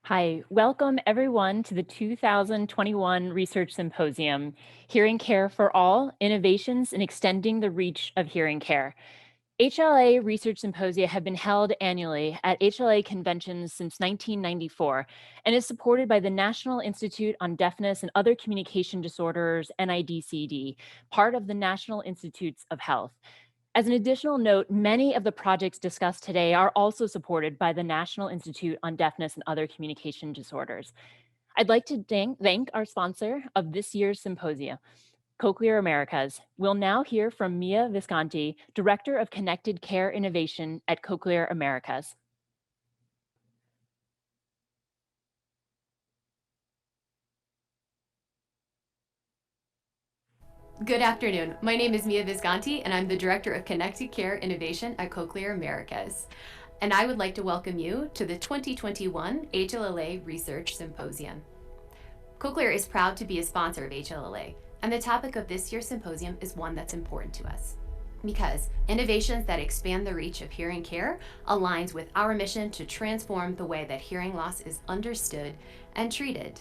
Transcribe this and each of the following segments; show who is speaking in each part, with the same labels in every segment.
Speaker 1: Hi, welcome everyone to the 2021 Research Symposium, Hearing Care for All, Innovations in Extending the Reach of Hearing Care. HLA research symposia have been held annually at HLA conventions since 1994 and is supported by the National Institute on Deafness and Other Communication Disorders, NIDCD, part of the National Institutes of Health. As an additional note, many of the projects discussed today are also supported by the National Institute on Deafness and Other Communication Disorders. I'd like to thank our sponsor of this year's symposia, Cochlear Americas. We'll now hear from Mia Visconti, Director of Connected Care Innovation at Cochlear Americas.
Speaker 2: Good afternoon. My name is Mia Visconti, and I'm the Director of Connected Care Innovation at Cochlear Americas. And I would like to welcome you to the 2021 HLAA Research Symposium. Cochlear is proud to be a sponsor of HLAA, and the topic of this year's symposium is one that's important to us. Because innovations that expand the reach of hearing care aligns with our mission to transform the way that hearing loss is understood and treated.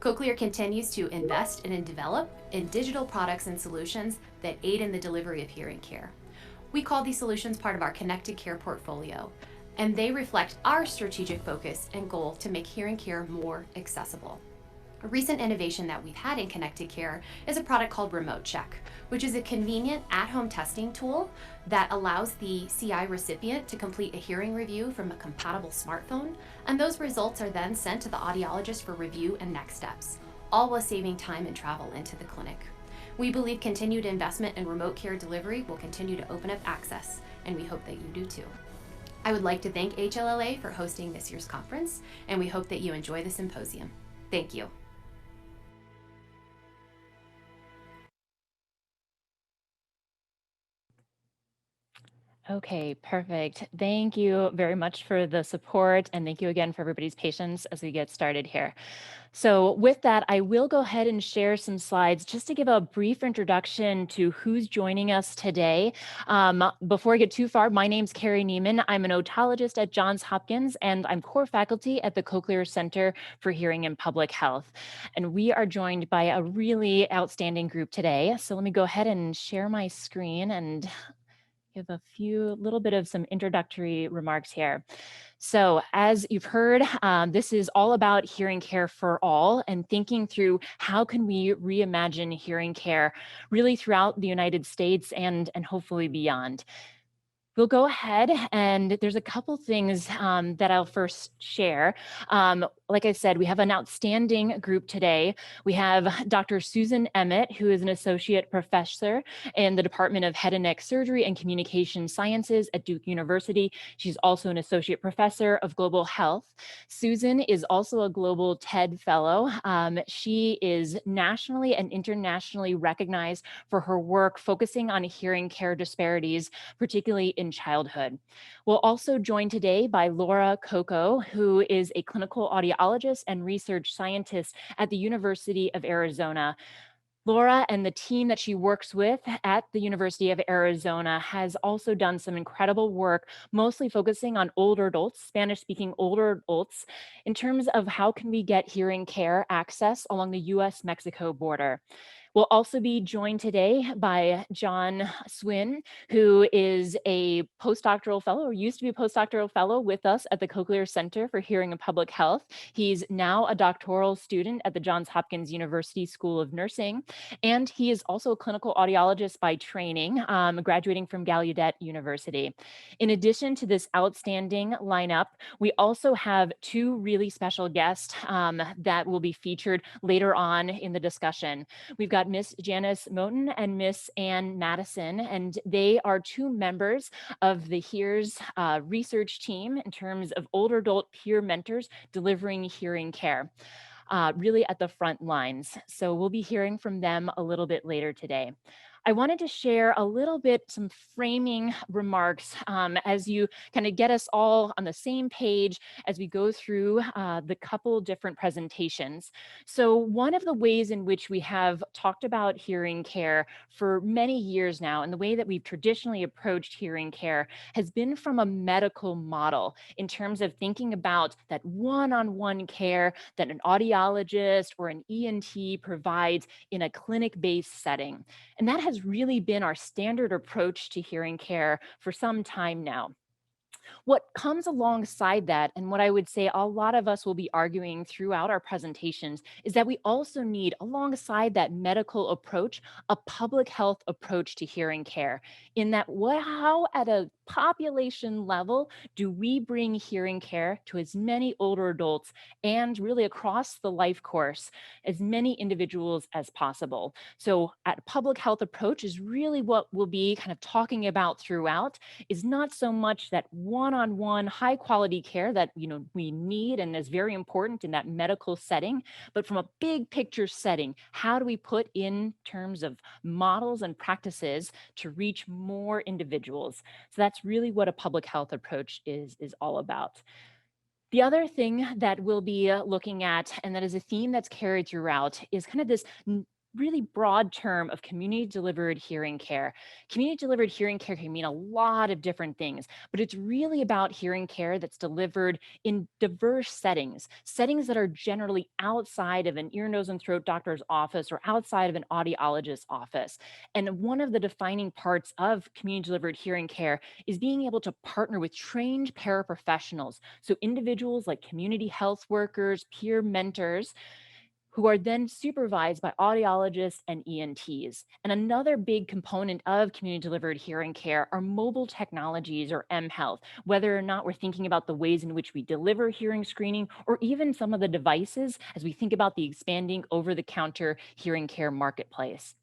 Speaker 2: Cochlear continues to invest and develop in digital products and solutions that aid in the delivery of hearing care. We call these solutions part of our connected care portfolio, and they reflect our strategic focus and goal to make hearing care more accessible. A recent innovation that we've had in connected care is a product called Remote Check, which is a convenient at-home testing tool that allows the CI recipient to complete a hearing review from a compatible smartphone, and those results are then sent to the audiologist for review and next steps, all while saving time and travel into the clinic. We believe continued investment in remote care delivery will continue to open up access, and we hope that you do too. I would like to thank HLLA for hosting this year's conference, and we hope that you enjoy the symposium. Thank you.
Speaker 1: Okay, perfect. Thank you very much for the support, and thank you again for everybody's patience as we get started here. So with that, I will go ahead and share some slides just to give a brief introduction to who's joining us today. Before I get too far, my name's Carrie Neiman. I'm an otologist at Johns Hopkins, and I'm core faculty at the Cochlear Center for Hearing and Public Health. And we are joined by a really outstanding group today. So let me go ahead and share my screen and give a little bit of some introductory remarks here. So as you've heard, this is all about hearing care for all and thinking through how can we reimagine hearing care really throughout the United States and hopefully beyond. We'll go ahead and there's a couple things that I'll first share. Like I said, we have an outstanding group today. We have Dr. Susan Emmett, who is an associate professor in the Department of Head and Neck Surgery and Communication Sciences at Duke University. She's also an associate professor of global health. Susan is also a global TED fellow. She is nationally and internationally recognized for her work focusing on hearing care disparities, particularly in childhood. We'll also join today by Laura Coco, who is a clinical audiologist and research scientist at the University of Arizona. Laura and the team that she works with at the University of Arizona has also done some incredible work, mostly focusing on older adults, Spanish-speaking older adults, in terms of how can we get hearing care access along the US-Mexico border. We'll also be joined today by Jonathan Suen, who is a postdoctoral fellow, or used to be a postdoctoral fellow with us at the Cochlear Center for Hearing and Public Health. He's now a doctoral student at the Johns Hopkins University School of Nursing, and he is also a clinical audiologist by training, graduating from Gallaudet University. In addition to this outstanding lineup, we also have two really special guests that will be featured later on in the discussion. We've got Miss Janice Moten and Ms. Madison, and they are two members of the HEARS research team in terms of older adult peer mentors delivering hearing care, really at the front lines. So we'll be hearing from them a little bit later today. I wanted to share a little bit, some framing remarks as you kind of get us all on the same page as we go through the couple different presentations. So one of the ways in which we have talked about hearing care for many years now, and the way that we've traditionally approached hearing care has been from a medical model in terms of thinking about that one-on-one care that an audiologist or an ENT provides in a clinic-based setting. And that has really been our standard approach to hearing care for some time now. What comes alongside that, and what I would say a lot of us will be arguing throughout our presentations, is that we also need, alongside that medical approach, a public health approach to hearing care. In that, how at a population level do we bring hearing care to as many older adults and really across the life course, as many individuals as possible? So, at public health approach is really what we'll be kind of talking about throughout, is not so much that one-on-one high quality care that we need and is very important in that medical setting, but from a big picture setting, how do we put in terms of models and practices to reach more individuals? So that's really what a public health approach is all about. The other thing that we'll be looking at, and that is a theme that's carried throughout, is kind of this really broad term of community delivered hearing care. Community delivered hearing care can mean a lot of different things, but it's really about hearing care that's delivered in diverse settings, settings that are generally outside of an ear, nose, and throat doctor's office or outside of an audiologist's office. And one of the defining parts of community delivered hearing care is being able to partner with trained paraprofessionals. So individuals like community health workers, peer mentors, who are then supervised by audiologists and ENTs. And another big component of community delivered hearing care are mobile technologies, or mHealth, whether or not we're thinking about the ways in which we deliver hearing screening, or even some of the devices as we think about the expanding over-the-counter hearing care marketplace.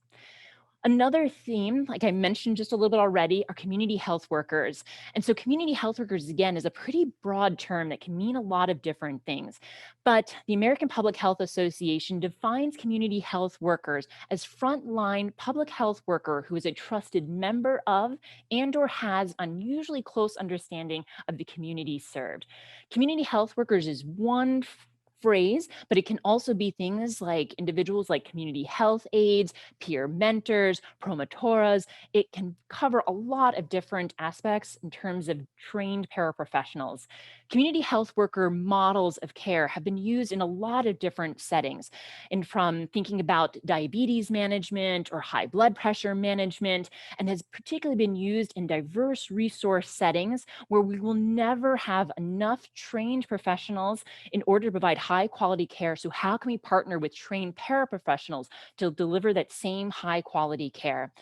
Speaker 1: Another theme, like I mentioned just a little bit already, are community health workers. And so community health workers, again, is a pretty broad term that can mean a lot of different things. But the American Public Health Association defines community health workers as frontline public health worker who is a trusted member of and or has unusually close understanding of the community served. Community health workers is one phrase, but it can also be things like individuals like community health aides, peer mentors, promotores. It can cover a lot of different aspects in terms of trained paraprofessionals. Community health worker models of care have been used in a lot of different settings, and from thinking about diabetes management or high blood pressure management, and has particularly been used in diverse resource settings where we will never have enough trained professionals in order to provide high quality care. So how can we partner with trained paraprofessionals to deliver that same high quality care?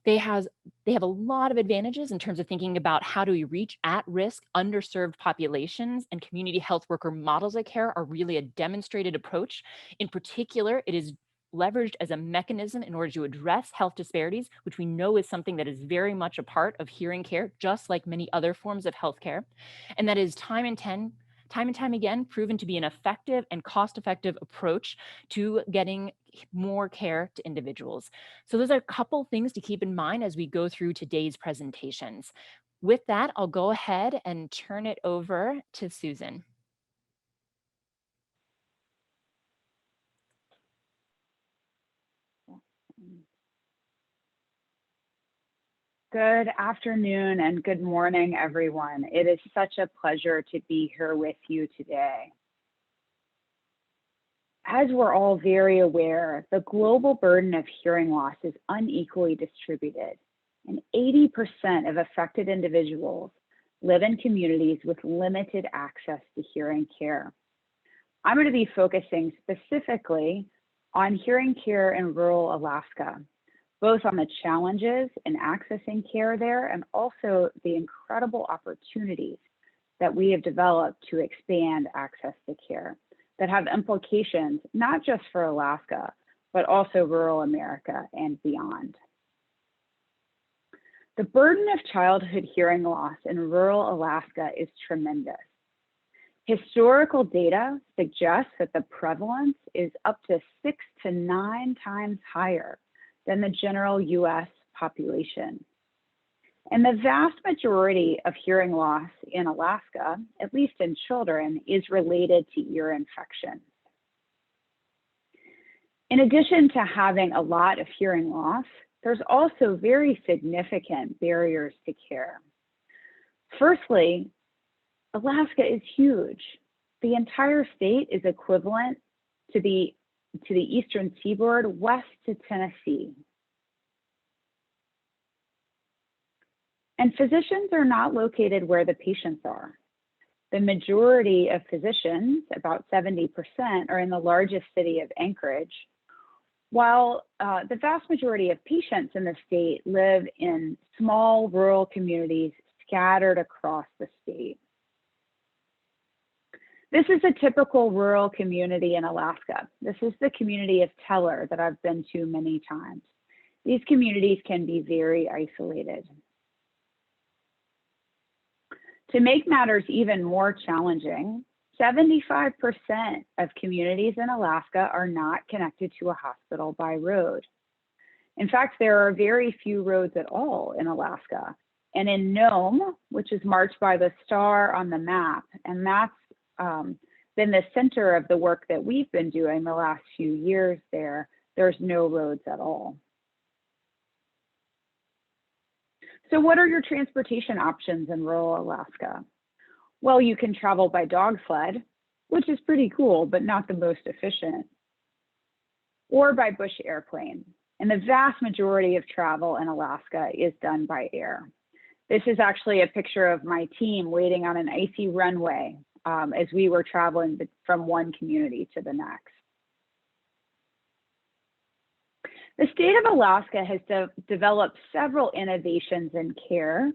Speaker 1: They have a lot of advantages in terms of thinking about how do we reach at-risk, underserved populations, and community health worker models of care are really a demonstrated approach. In particular, it is leveraged as a mechanism in order to address health disparities, which we know is something that is very much a part of hearing care, just like many other forms of healthcare. And that is time and time again proven to be an effective and cost-effective approach to getting more care to individuals. So those are a couple things to keep in mind as we go through today's presentations. With that, I'll go ahead and turn it over to Susan.
Speaker 3: Good afternoon and good morning, everyone. It is such a pleasure to be here with you today. As we're all very aware, the global burden of hearing loss is unequally distributed, and 80% of affected individuals live in communities with limited access to hearing care. I'm going to be focusing specifically on hearing care in rural Alaska, both on the challenges in accessing care there and also the incredible opportunities that we have developed to expand access to care that have implications not just for Alaska, but also rural America and beyond. The burden of childhood hearing loss in rural Alaska is tremendous. Historical data suggests that the prevalence is up to 6 to 9 times higher than the general US population. And the vast majority of hearing loss in Alaska, at least in children, is related to ear infection. In addition to having a lot of hearing loss, there's also very significant barriers to care. Firstly, Alaska is huge. The entire state is equivalent to the eastern seaboard west to Tennessee. And physicians are not located where the patients are. The majority of physicians, about 70%, are in the largest city of Anchorage, while the vast majority of patients in the state live in small rural communities scattered across the state. This is a typical rural community in Alaska. This is the community of Teller that I've been to many times. These communities can be very isolated. To make matters even more challenging, 75% of communities in Alaska are not connected to a hospital by road. In fact, there are very few roads at all in Alaska. And in Nome, which is marked by the star on the map, and that's been the center of the work that we've been doing the last few years there, there's no roads at all. So what are your transportation options in rural Alaska? Well, you can travel by dog sled, which is pretty cool, but not the most efficient, or by bush airplane. And the vast majority of travel in Alaska is done by air. This is actually a picture of my team waiting on an icy runway as we were traveling from one community to the next. The state of Alaska has developed several innovations in care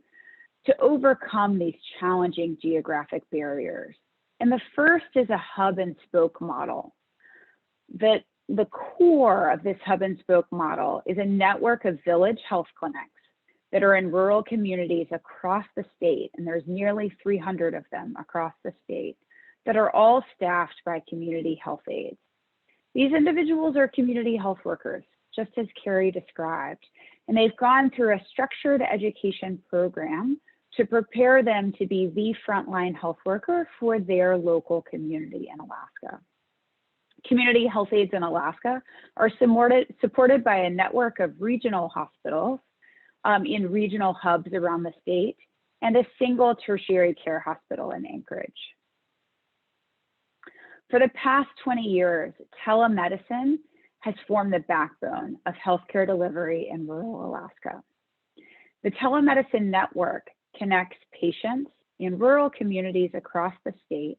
Speaker 3: to overcome these challenging geographic barriers. And the first is a hub and spoke model. The core of this hub and spoke model is a network of village health clinics that are in rural communities across the state, and there's nearly 300 of them across the state, that are all staffed by community health aides. These individuals are community health workers, just as Carrie described, and they've gone through a structured education program to prepare them to be the frontline health worker for their local community in Alaska. Community health aides in Alaska are supported by a network of regional hospitals in regional hubs around the state and a single tertiary care hospital in Anchorage. For the past 20 years, telemedicine has formed the backbone of healthcare delivery in rural Alaska. The telemedicine network connects patients in rural communities across the state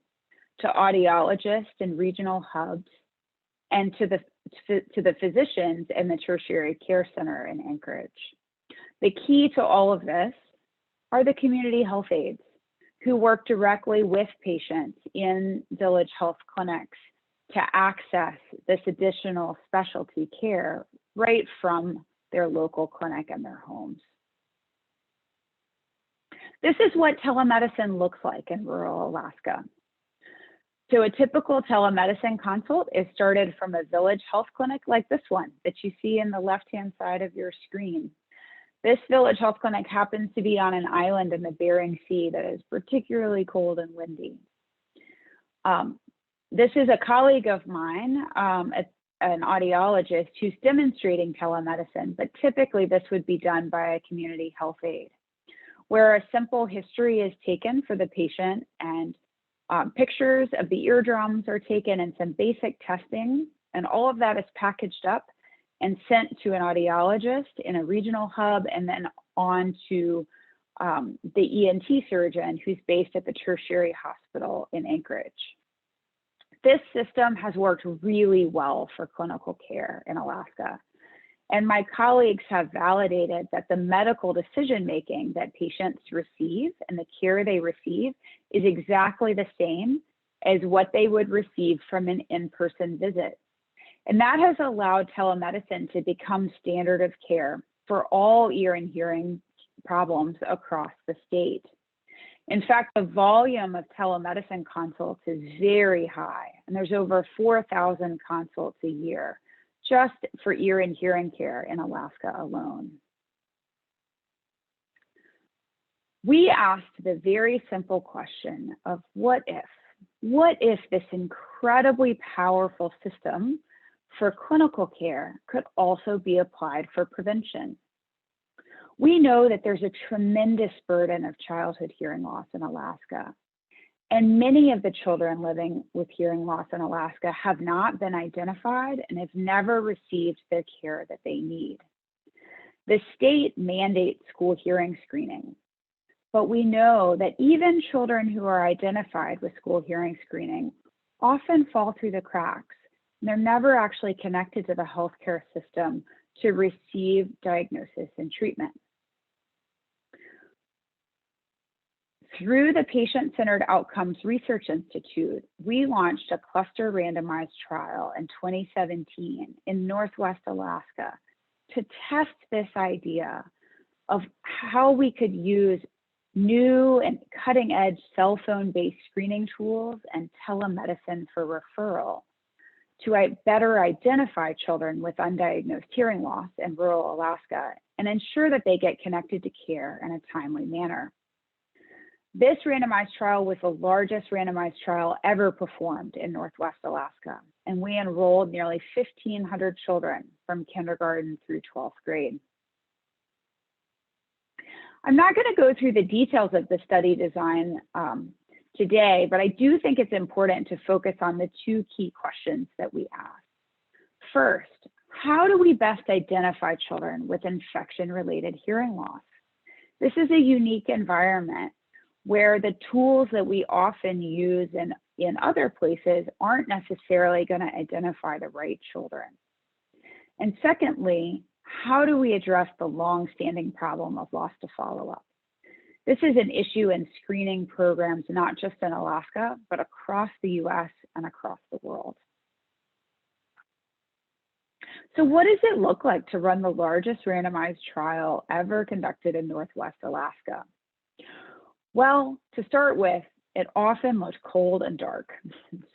Speaker 3: to audiologists in regional hubs and to the physicians in the tertiary care center in Anchorage. The key to all of this are the community health aides who work directly with patients in village health clinics to access this additional specialty care right from their local clinic and their homes. This is what telemedicine looks like in rural Alaska. So a typical telemedicine consult is started from a village health clinic like this one that you see in the left-hand side of your screen. This village health clinic happens to be on an island in the Bering Sea that is particularly cold and windy. This is a colleague of mine, an audiologist who's demonstrating telemedicine, but typically this would be done by a community health aide, where a simple history is taken for the patient and pictures of the eardrums are taken and some basic testing, and all of that is packaged up and sent to an audiologist in a regional hub and then on to the ENT surgeon who's based at the tertiary hospital in Anchorage. This system has worked really well for clinical care in Alaska. And my colleagues have validated that the medical decision-making that patients receive and the care they receive is exactly the same as what they would receive from an in-person visit. And that has allowed telemedicine to become standard of care for all ear and hearing problems across the state. In fact, the volume of telemedicine consults is very high, and there's over 4,000 consults a year just for ear and hearing care in Alaska alone. We asked the very simple question of what if this incredibly powerful system for clinical care could also be applied for prevention? We know that there's a tremendous burden of childhood hearing loss in Alaska, and many of the children living with hearing loss in Alaska have not been identified and have never received the care that they need. The state mandates school hearing screening, but we know that even children who are identified with school hearing screening often fall through the cracks, and they're never actually connected to the healthcare system to receive diagnosis and treatment. Through the Patient-Centered Outcomes Research Institute, we launched a cluster randomized trial in 2017 in Northwest Alaska to test this idea of how we could use new and cutting-edge cell phone-based screening tools and telemedicine for referral to better identify children with undiagnosed hearing loss in rural Alaska and ensure that they get connected to care in a timely manner. This randomized trial was the largest randomized trial ever performed in Northwest Alaska, and we enrolled nearly 1,500 children from kindergarten through 12th grade. I'm not going to go through the details of the study design today, but I do think it's important to focus on the two key questions that we asked. First, how do we best identify children with infection-related hearing loss? This is a unique environment where the tools that we often use in other places aren't necessarily going to identify the right children. And secondly, how do we address the long-standing problem of loss to follow-up? This is an issue in screening programs, not just in Alaska, but across the US and across the world. So what does it look like to run the largest randomized trial ever conducted in Northwest Alaska? Well, to start with, it often looked cold and dark.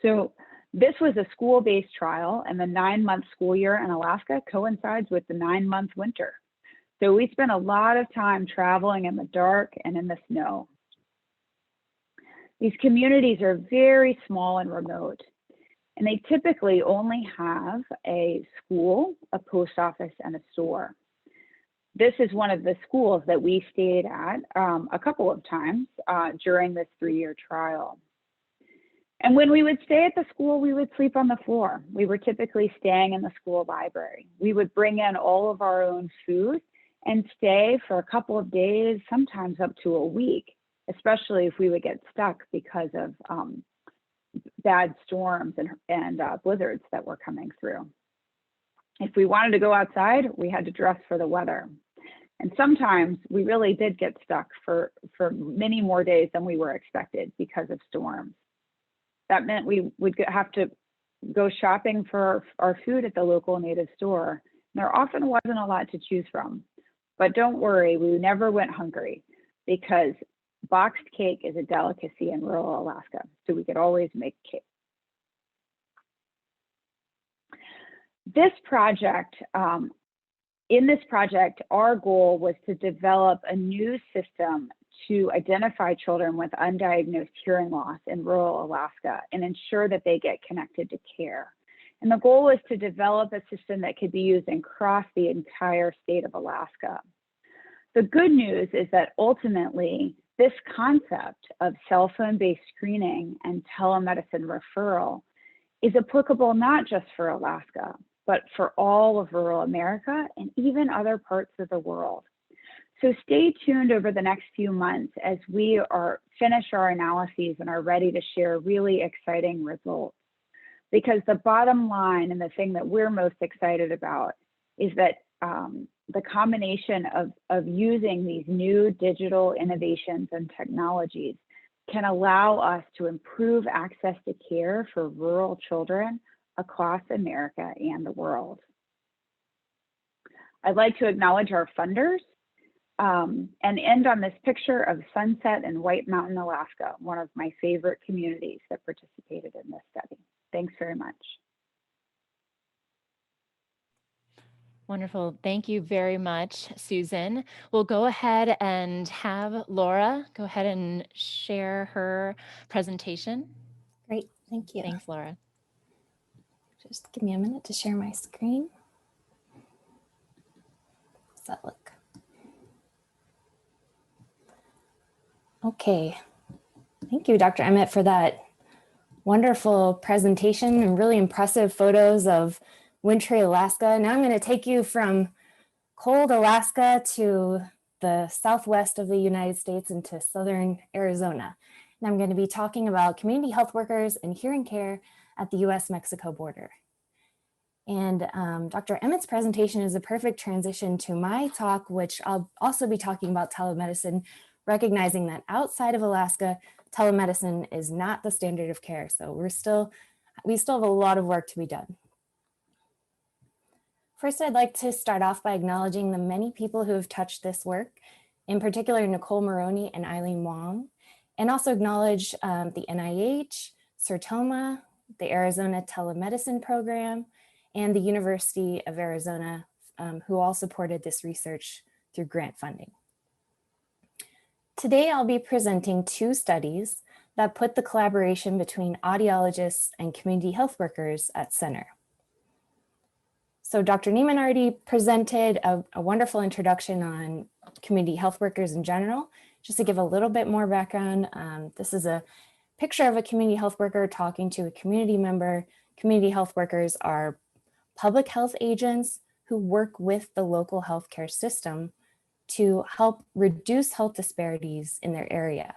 Speaker 3: So this was a school-based trial, and the 9-month school year in Alaska coincides with the 9-month winter. So we spent a lot of time traveling in the dark and in the snow. These communities are very small and remote, and they typically only have a school, a post office, and a store. This is one of the schools that we stayed at a couple of times during this 3-year trial. And when we would stay at the school, we would sleep on the floor. We were typically staying in the school library. We would bring in all of our own food and stay for a couple of days, sometimes up to a week, especially if we would get stuck because of bad storms and blizzards that were coming through. If we wanted to go outside, we had to dress for the weather. And sometimes we really did get stuck for many more days than we were expected because of storms. That meant we would have to go shopping for our food at the local native store. There often wasn't a lot to choose from. But don't worry, we never went hungry because boxed cake is a delicacy in rural Alaska, so we could always make cake. This project, in this project, our goal was to develop a new system to identify children with undiagnosed hearing loss in rural Alaska and ensure that they get connected to care. And the goal was to develop a system that could be used across the entire state of Alaska. The good news is that ultimately, this concept of cell phone-based screening and telemedicine referral is applicable not just for Alaska, but for all of rural America and even other parts of the world. So stay tuned over the next few months as we finish our analyses and are ready to share really exciting results. Because the bottom line and the thing that we're most excited about is that the combination of using these new digital innovations and technologies can allow us to improve access to care for rural children across America and the world. I'd like to acknowledge our funders and end on this picture of Sunset and White Mountain, Alaska, one of my favorite communities that participated in this study. Thanks very much.
Speaker 1: Wonderful. Thank you very much, Susan. We'll go ahead and have Laura go ahead and share her presentation.
Speaker 4: Great, thank you.
Speaker 1: Thanks, Laura.
Speaker 4: Just give me a minute to share my screen. How's that look? Okay, thank you, Dr. Emmett, for that wonderful presentation and really impressive photos of wintry Alaska. Now I'm going to take you from cold Alaska to the southwest of the United States into southern Arizona. And I'm going to be talking about community health workers and hearing care at the US-Mexico border. And Dr. Emmett's presentation is a perfect transition to my talk, which I'll also be talking about telemedicine, recognizing that outside of Alaska, telemedicine is not the standard of care. So we still have a lot of work to be done. First, I'd like to start off by acknowledging the many people who have touched this work, in particular Nicole Moroney and Eileen Wong, and also acknowledge the NIH, CERTOMA, the Arizona Telemedicine Program, and the University of Arizona, who all supported this research through grant funding. Today, I'll be presenting two studies that put the collaboration between audiologists and community health workers at center. So Dr. Neiman already presented a wonderful introduction on community health workers in general. Just to give a little bit more background, this is a picture of a community health worker talking to a community member. Community health workers are public health agents who work with the local healthcare system to help reduce health disparities in their area.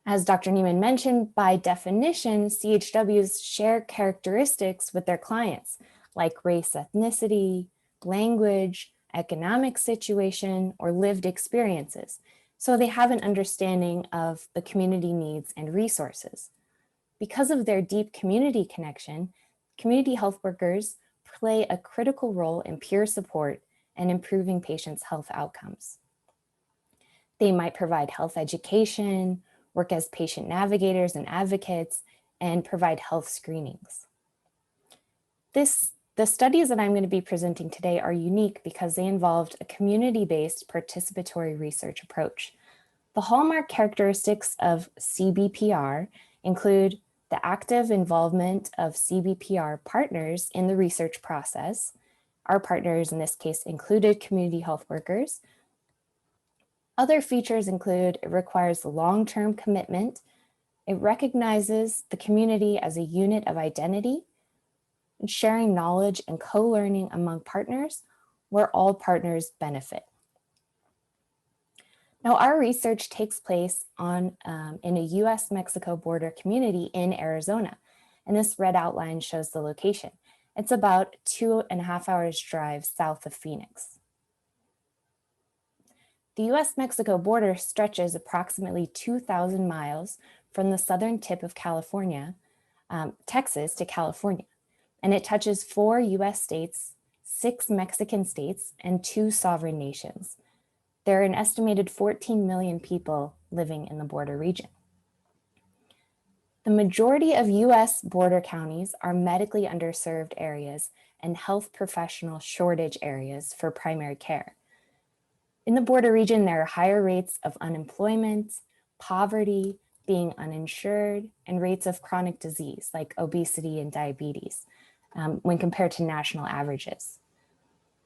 Speaker 4: As Dr. Neiman mentioned, by definition, CHWs share characteristics with their clients, like race, ethnicity, language, economic situation, or lived experiences. So they have an understanding of the community needs and resources. Because of their deep community connection, community health workers play a critical role in peer support and improving patients' health outcomes. They might provide health education, work as patient navigators and advocates, and provide health screenings. The studies that I'm going to be presenting today are unique because they involved a community-based participatory research approach. The hallmark characteristics of CBPR include the active involvement of CBPR partners in the research process. Our partners in this case included community health workers. Other features include it requires long-term commitment. It recognizes the community as a unit of identity, and sharing knowledge and co-learning among partners where all partners benefit. Now, our research takes place in a US-Mexico border community in Arizona, and this red outline shows the location. It's about 2.5 hours drive south of Phoenix. The US-Mexico border stretches approximately 2,000 miles from the southern tip of California, Texas to California, and it touches 4 US states, 6 Mexican states, and 2 sovereign nations. There are an estimated 14 million people living in the border region. The majority of US border counties are medically underserved areas and health professional shortage areas for primary care. In the border region, there are higher rates of unemployment, poverty, being uninsured, and rates of chronic disease like obesity and diabetes when compared to national averages.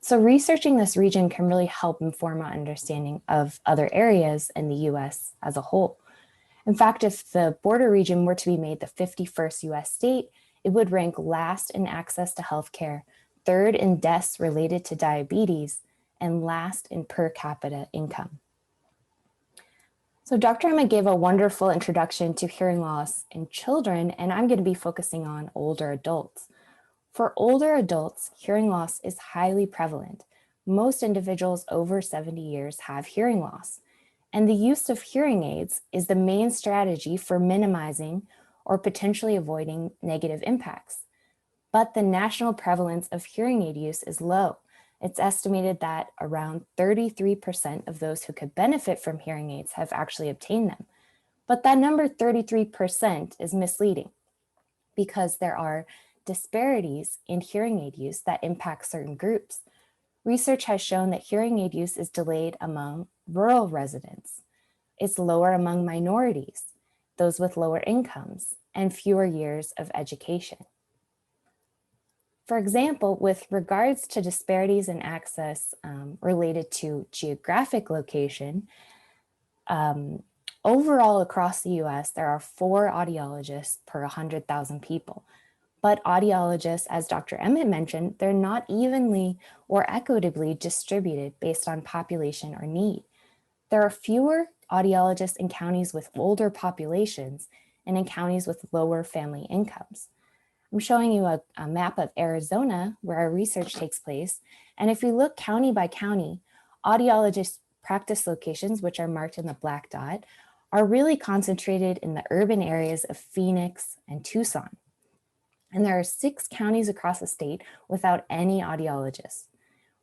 Speaker 4: So researching this region can really help inform our understanding of other areas in the US as a whole. In fact, if the border region were to be made the 51st US state, it would rank last in access to healthcare, third in deaths related to diabetes, and last in per capita income. So Dr. Emmett gave a wonderful introduction to hearing loss in children, and I'm going to be focusing on older adults. For older adults, hearing loss is highly prevalent. Most individuals over 70 years have hearing loss, and the use of hearing aids is the main strategy for minimizing or potentially avoiding negative impacts. But the national prevalence of hearing aid use is low. It's estimated that around 33% of those who could benefit from hearing aids have actually obtained them. But that number 33% is misleading because there are disparities in hearing aid use that impact certain groups. Research has shown that hearing aid use is delayed among rural residents. It's lower among minorities, those with lower incomes, and fewer years of education. For example, with regards to disparities in access related to geographic location, overall across the US, there are 4 audiologists per 100,000 people. But audiologists, as Dr. Emmett mentioned, they're not evenly or equitably distributed based on population or need. There are fewer audiologists in counties with older populations and in counties with lower family incomes. I'm showing you a map of Arizona where our research takes place. And if we look county by county, audiologist practice locations, which are marked in the black dot, are really concentrated in the urban areas of Phoenix and Tucson. And there are 6 counties across the state without any audiologists.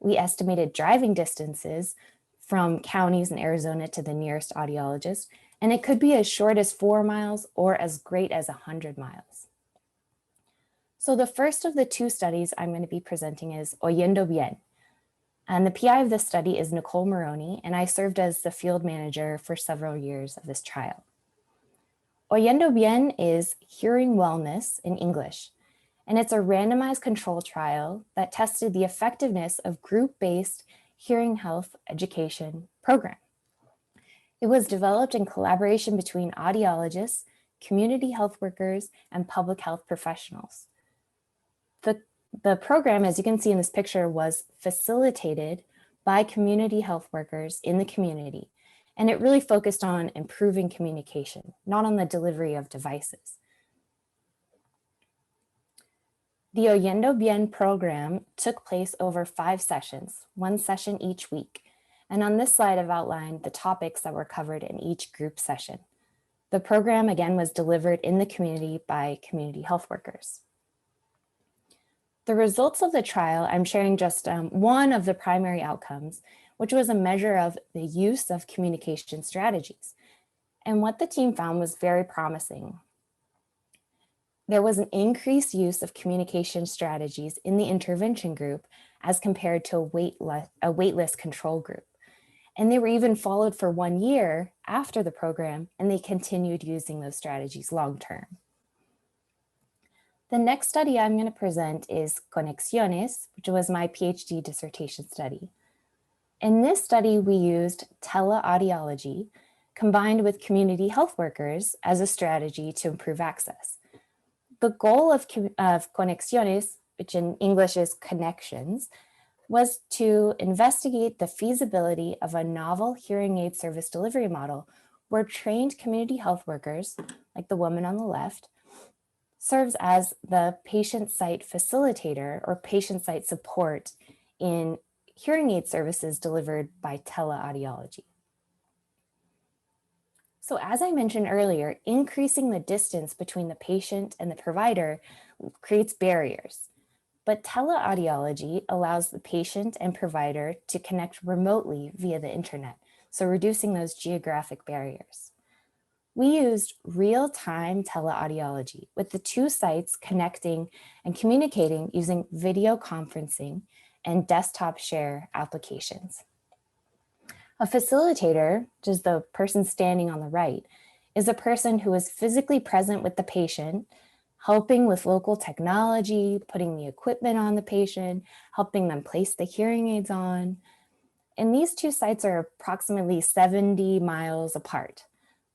Speaker 4: We estimated driving distances from counties in Arizona to the nearest audiologist, and it could be as short as 4 miles or as great as 100 miles. So the first of the 2 studies I'm going to be presenting is Oyendo Bien. And the PI of this study is Nicole Maroney, and I served as the field manager for several years of this trial. Oyendo Bien is hearing wellness in English, and it's a randomized control trial that tested the effectiveness of group-based hearing health education program. It was developed in collaboration between audiologists, community health workers, and public health professionals. The program, as you can see in this picture, was facilitated by community health workers in the community, and it really focused on improving communication, not on the delivery of devices. The Oyendo Bien program took place over 5 sessions, 1 session each week, and on this slide I've outlined the topics that were covered in each group session. The program, again, was delivered in the community by community health workers. The results of the trial, I'm sharing just one of the primary outcomes, which was a measure of the use of communication strategies. And what the team found was very promising. There was an increased use of communication strategies in the intervention group as compared to a waitlist control group. And they were even followed for 1 year after the program, and they continued using those strategies long-term. The next study I'm going to present is Conexiones, which was my PhD dissertation study. In this study, we used teleaudiology combined with community health workers as a strategy to improve access. The goal of Conexiones, which in English is connections, was to investigate the feasibility of a novel hearing aid service delivery model where trained community health workers, like the woman on the left, serves as the patient site facilitator or patient site support in hearing aid services delivered by teleaudiology. So as I mentioned earlier, increasing the distance between the patient and the provider creates barriers, but teleaudiology allows the patient and provider to connect remotely via the internet, so reducing those geographic barriers. We used real-time teleaudiology with the 2 sites connecting and communicating using video conferencing and desktop share applications. A facilitator, which is the person standing on the right, is a person who is physically present with the patient, helping with local technology, putting the equipment on the patient, helping them place the hearing aids on. And these 2 sites are approximately 70 miles apart.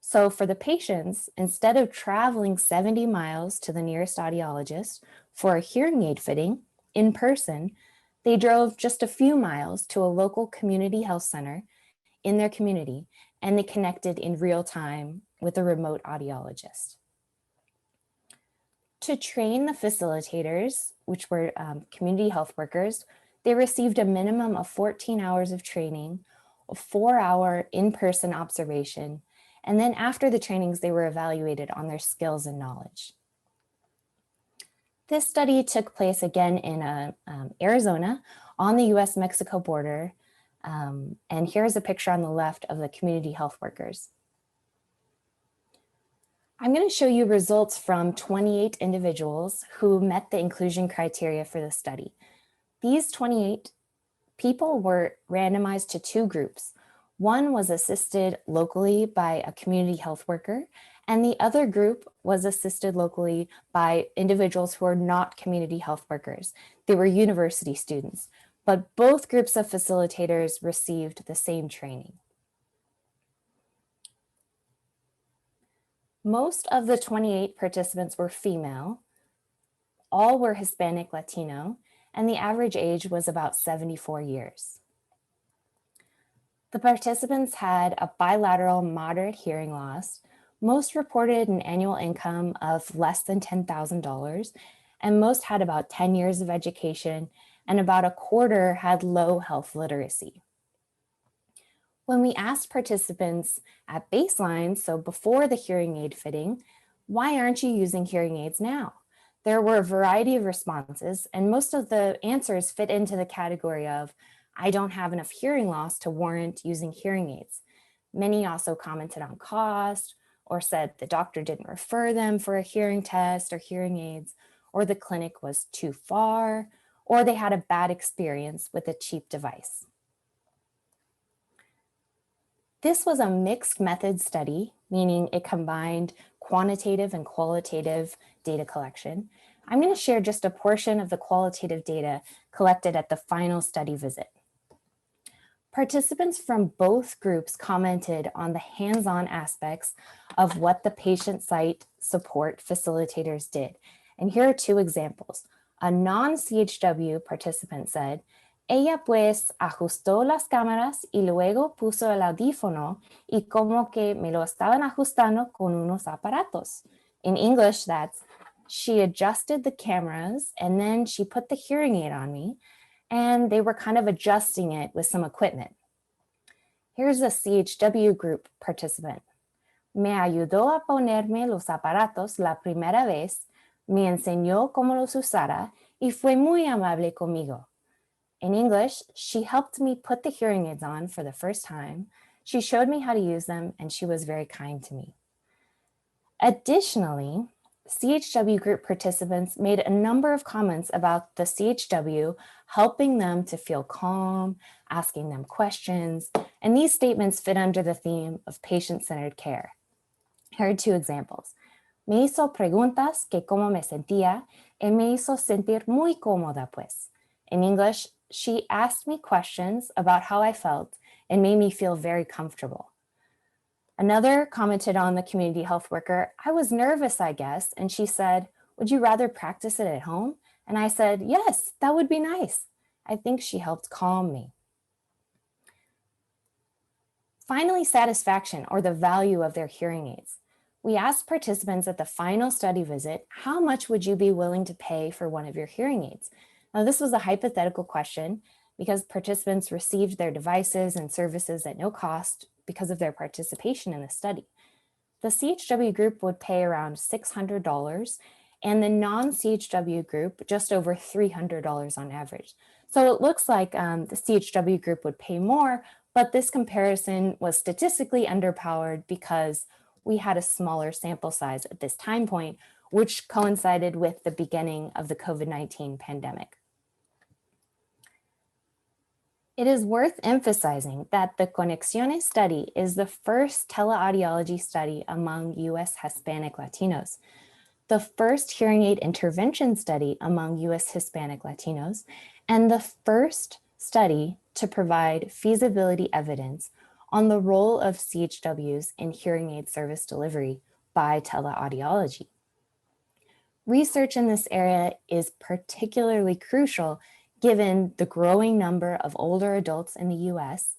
Speaker 4: So for the patients, instead of traveling 70 miles to the nearest audiologist for a hearing aid fitting in person, they drove just a few miles to a local community health center in their community, and they connected in real time with a remote audiologist. To train the facilitators, which were community health workers, they received a minimum of 14 hours of training, a 4-hour in-person observation, and then after the trainings, they were evaluated on their skills and knowledge. This study took place again in Arizona on the US-Mexico border. And here's a picture on the left of the community health workers. I'm going to show you results from 28 individuals who met the inclusion criteria for the study. These 28 people were randomized to two groups. One was assisted locally by a community health worker, and the other group was assisted locally by individuals who are not community health workers. They were university students, but both groups of facilitators received the same training. Most of the 28 participants were female, all were Hispanic Latino, and the average age was about 74 years. The participants had a bilateral moderate hearing loss. Most reported an annual income of less than $10,000, and most had about 10 years of education, and about a quarter had low health literacy. When we asked participants at baseline, so before the hearing aid fitting, why aren't you using hearing aids now? There were a variety of responses, and most of the answers fit into the category of, I don't have enough hearing loss to warrant using hearing aids. Many also commented on cost, or said the doctor didn't refer them for a hearing test or hearing aids, or the clinic was too far, or they had a bad experience with a cheap device. This was a mixed method study, meaning it combined quantitative and qualitative data collection. I'm going to share just a portion of the qualitative data collected at the final study visit. Participants from both groups commented on the hands-on aspects of what the patient site support facilitators did. And here are two examples. A non-CHW participant said, ella pues ajustó las cámaras y luego puso el audífono y como que me lo estaban ajustando con unos aparatos. In English, that's, she adjusted the cameras and then she put the hearing aid on me and they were kind of adjusting it with some equipment. Here's a CHW group participant. Me ayudó a ponerme los aparatos la primera vez, me enseñó cómo los usara y fue muy amable conmigo. In English, she helped me put the hearing aids on for the first time. She showed me how to use them and she was very kind to me. Additionally, CHW group participants made a number of comments about the CHW helping them to feel calm, asking them questions, and these statements fit under the theme of patient-centered care. Here are two examples. Me hizo preguntas que cómo me sentía y me hizo sentir muy cómoda pues. In English, she asked me questions about how I felt and made me feel very comfortable. Another commented on the community health worker, I was nervous, I guess, and she said, would you rather practice it at home? And I said, yes, that would be nice. I think she helped calm me. Finally, satisfaction, or the value of their hearing aids. We asked participants at the final study visit, how much would you be willing to pay for one of your hearing aids? Now, this was a hypothetical question because participants received their devices and services at no cost because of their participation in the study. The CHW group would pay around $600 and the non-CHW group just over $300 on average. So it looks like the CHW group would pay more, but this comparison was statistically underpowered because we had a smaller sample size at this time point, which coincided with the beginning of the COVID-19 pandemic. It is worth emphasizing that the Conexiones study is the first teleaudiology study among US Hispanic Latinos, the first hearing aid intervention study among US Hispanic Latinos, and the first study to provide feasibility evidence on the role of CHWs in hearing aid service delivery by teleaudiology. Research in this area is particularly crucial given the growing number of older adults in the US,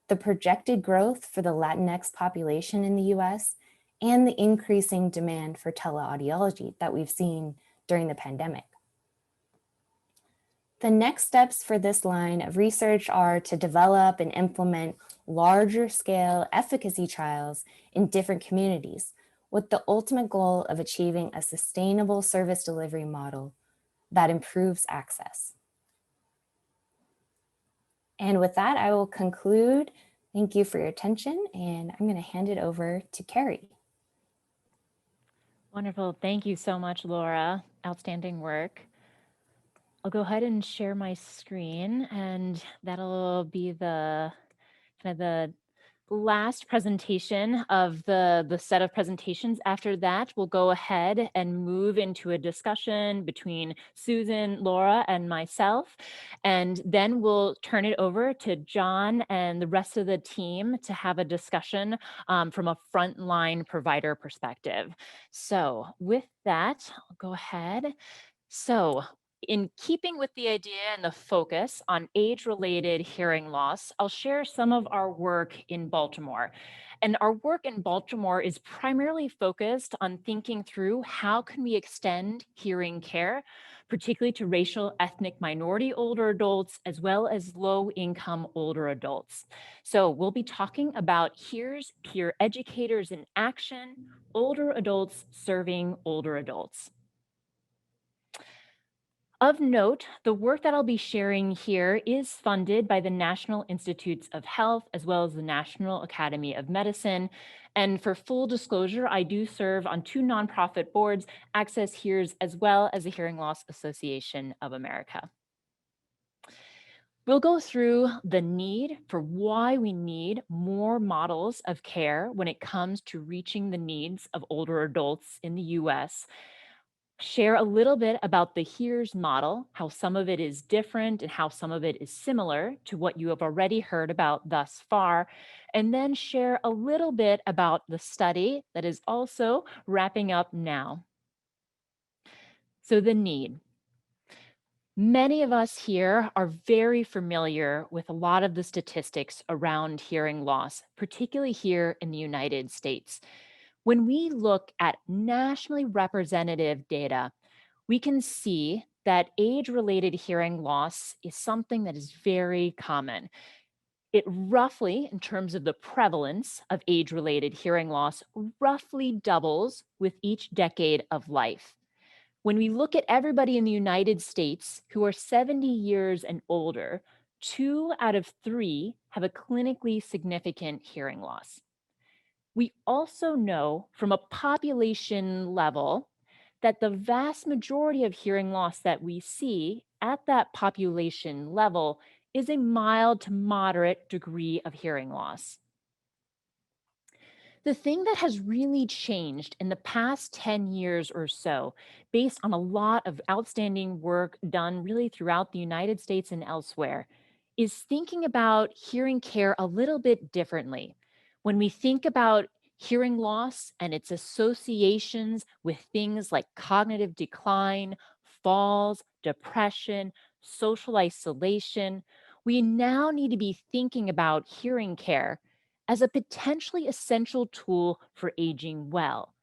Speaker 4: the projected growth for the Latinx population in the US, and the increasing demand for teleaudiology that we've seen during the pandemic. The next steps for this line of research are to develop and implement larger scale efficacy trials in different communities with the ultimate goal of achieving a sustainable service delivery model that improves access. And with that, I will conclude. Thank you for your attention, and I'm going to hand it over to Carrie.
Speaker 1: Wonderful. Thank you so much, Laura. Outstanding work. I'll go ahead and share my screen, and that'll be the kind of the last presentation of the set of presentations. After that, we'll go ahead and move into a discussion between Susan, Laura, and myself. And then we'll turn it over to John and the rest of the team to have a discussion from a frontline provider perspective. So with that, I'll go ahead. So, in keeping with the idea and the focus on age-related hearing loss, I'll share some of our work in Baltimore. And our work in Baltimore is primarily focused on thinking through how can we extend hearing care, particularly to racial ethnic minority older adults, as well as low-income older adults. So we'll be talking about HEARS, peer educators in action, older adults serving older adults. Of note, the work that I'll be sharing here is funded by the National Institutes of Health, as well as the National Academy of Medicine. And for full disclosure, I do serve on 2 nonprofit boards, Access HEARS, as well as the Hearing Loss Association of America. We'll go through the need for why we need more models of care when it comes to reaching the needs of older adults in the US, share a little bit about the HEARS model, how some of it is different and how some of it is similar to what you have already heard about thus far, and then share a little bit about the study that is also wrapping up now. So the need. Many of us here are very familiar with a lot of the statistics around hearing loss, particularly here in the United States. When we look at nationally representative data, we can see that age-related hearing loss is something that is very common. It roughly, in terms of the prevalence of age-related hearing loss, roughly doubles with each decade of life. When we look at everybody in the United States who are 70 years and older, 2 out of 3 have a clinically significant hearing loss. We also know from a population level that the vast majority of hearing loss that we see at that population level is a mild to moderate degree of hearing loss. The thing that has really changed in the past 10 years or so, based on a lot of outstanding work done really throughout the United States and elsewhere, is thinking about hearing care a little bit differently. When we think about hearing loss and its associations with things like cognitive decline, falls, depression, social isolation, we now need to be thinking about hearing care as a potentially essential tool for aging well.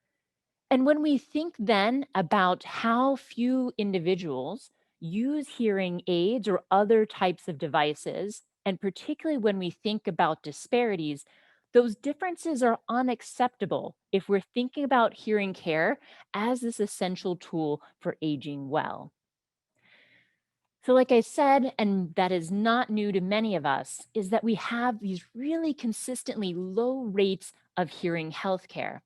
Speaker 1: And when we think then about how few individuals use hearing aids or other types of devices, and particularly when we think about disparities, those differences are unacceptable if we're thinking about hearing care as this essential tool for aging well. So, like I said, and that is not new to many of us, is that we have these really consistently low rates of hearing healthcare.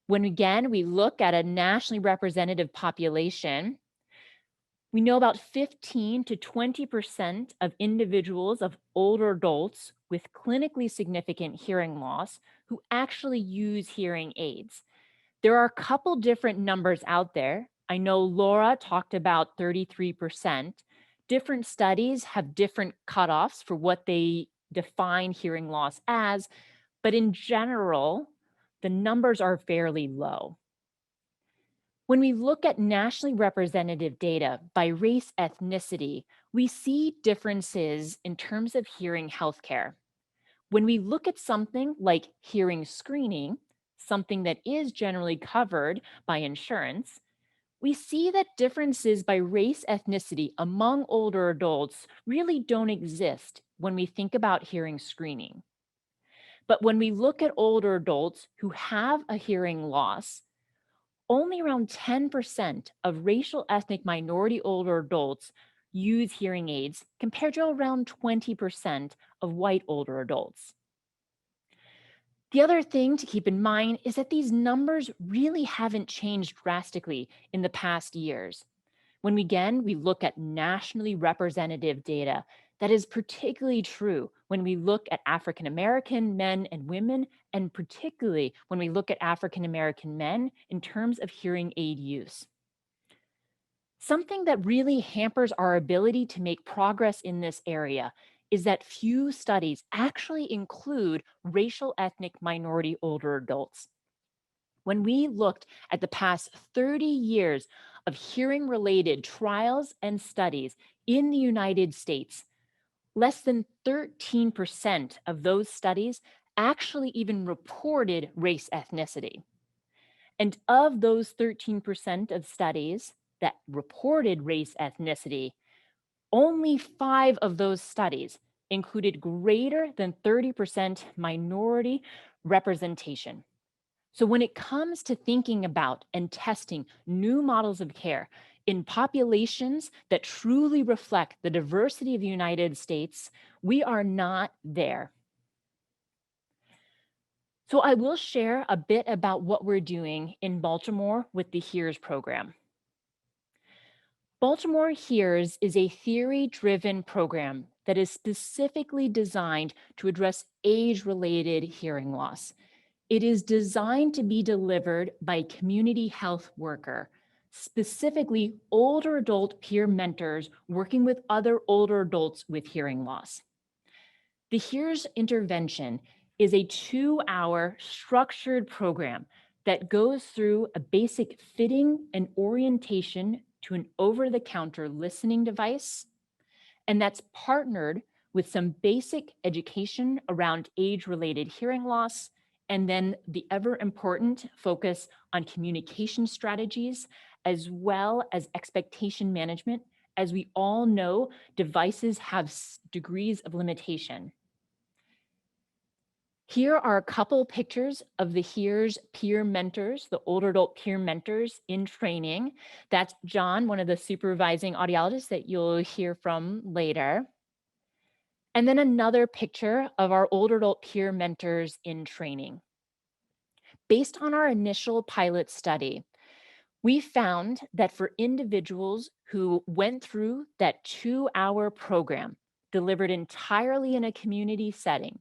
Speaker 1: When again, we look at a nationally representative population, we know about 15 to 20% of individuals of older adults with clinically significant hearing loss who actually use hearing aids. There are a couple different numbers out there. I know Laura talked about 33%. Different studies have different cutoffs for what they define hearing loss as, but in general, the numbers are fairly low. When we look at nationally representative data by race ethnicity, we see differences in terms of hearing healthcare. When we look at something like hearing screening, something that is generally covered by insurance, we see that differences by race ethnicity among older adults really don't exist when we think about hearing screening. But when we look at older adults who have a hearing loss, only around 10% of racial ethnic minority older adults use hearing aids compared to around 20% of white older adults. The other thing to keep in mind is that these numbers really haven't changed drastically in the past years. When we look at nationally representative data, that is particularly true when we look at African American men and women, and particularly when we look at African American men in terms of hearing aid use. Something that really hampers our ability to make progress in this area is that few studies actually include racial ethnic minority older adults. When we looked at the past 30 years of hearing related trials and studies in the United States, less than 13% of those studies actually even reported race ethnicity. And of those 13% of studies that reported race ethnicity, only 5 of those studies included greater than 30% minority representation. So when it comes to thinking about and testing new models of care in populations that truly reflect the diversity of the United States, we are not there. So I will share a bit about what we're doing in Baltimore with the HEARS program. Baltimore HEARS is a theory-driven program that is specifically designed to address age-related hearing loss. It is designed to be delivered by a community health worker, specifically older adult peer mentors working with other older adults with hearing loss. The HEARS intervention is a 2-hour structured program that goes through a basic fitting and orientation to an over-the-counter listening device, and that's partnered with some basic education around age-related hearing loss, and then the ever-important focus on communication strategies, as well as expectation management. As we all know, devices have degrees of limitation. Here are a couple pictures of the HEARS peer mentors, the older adult peer mentors in training. That's John, one of the supervising audiologists that you'll hear from later. And then another picture of our older adult peer mentors in training. Based on our initial pilot study, we found that for individuals who went through that 2-hour program, delivered entirely in a community setting,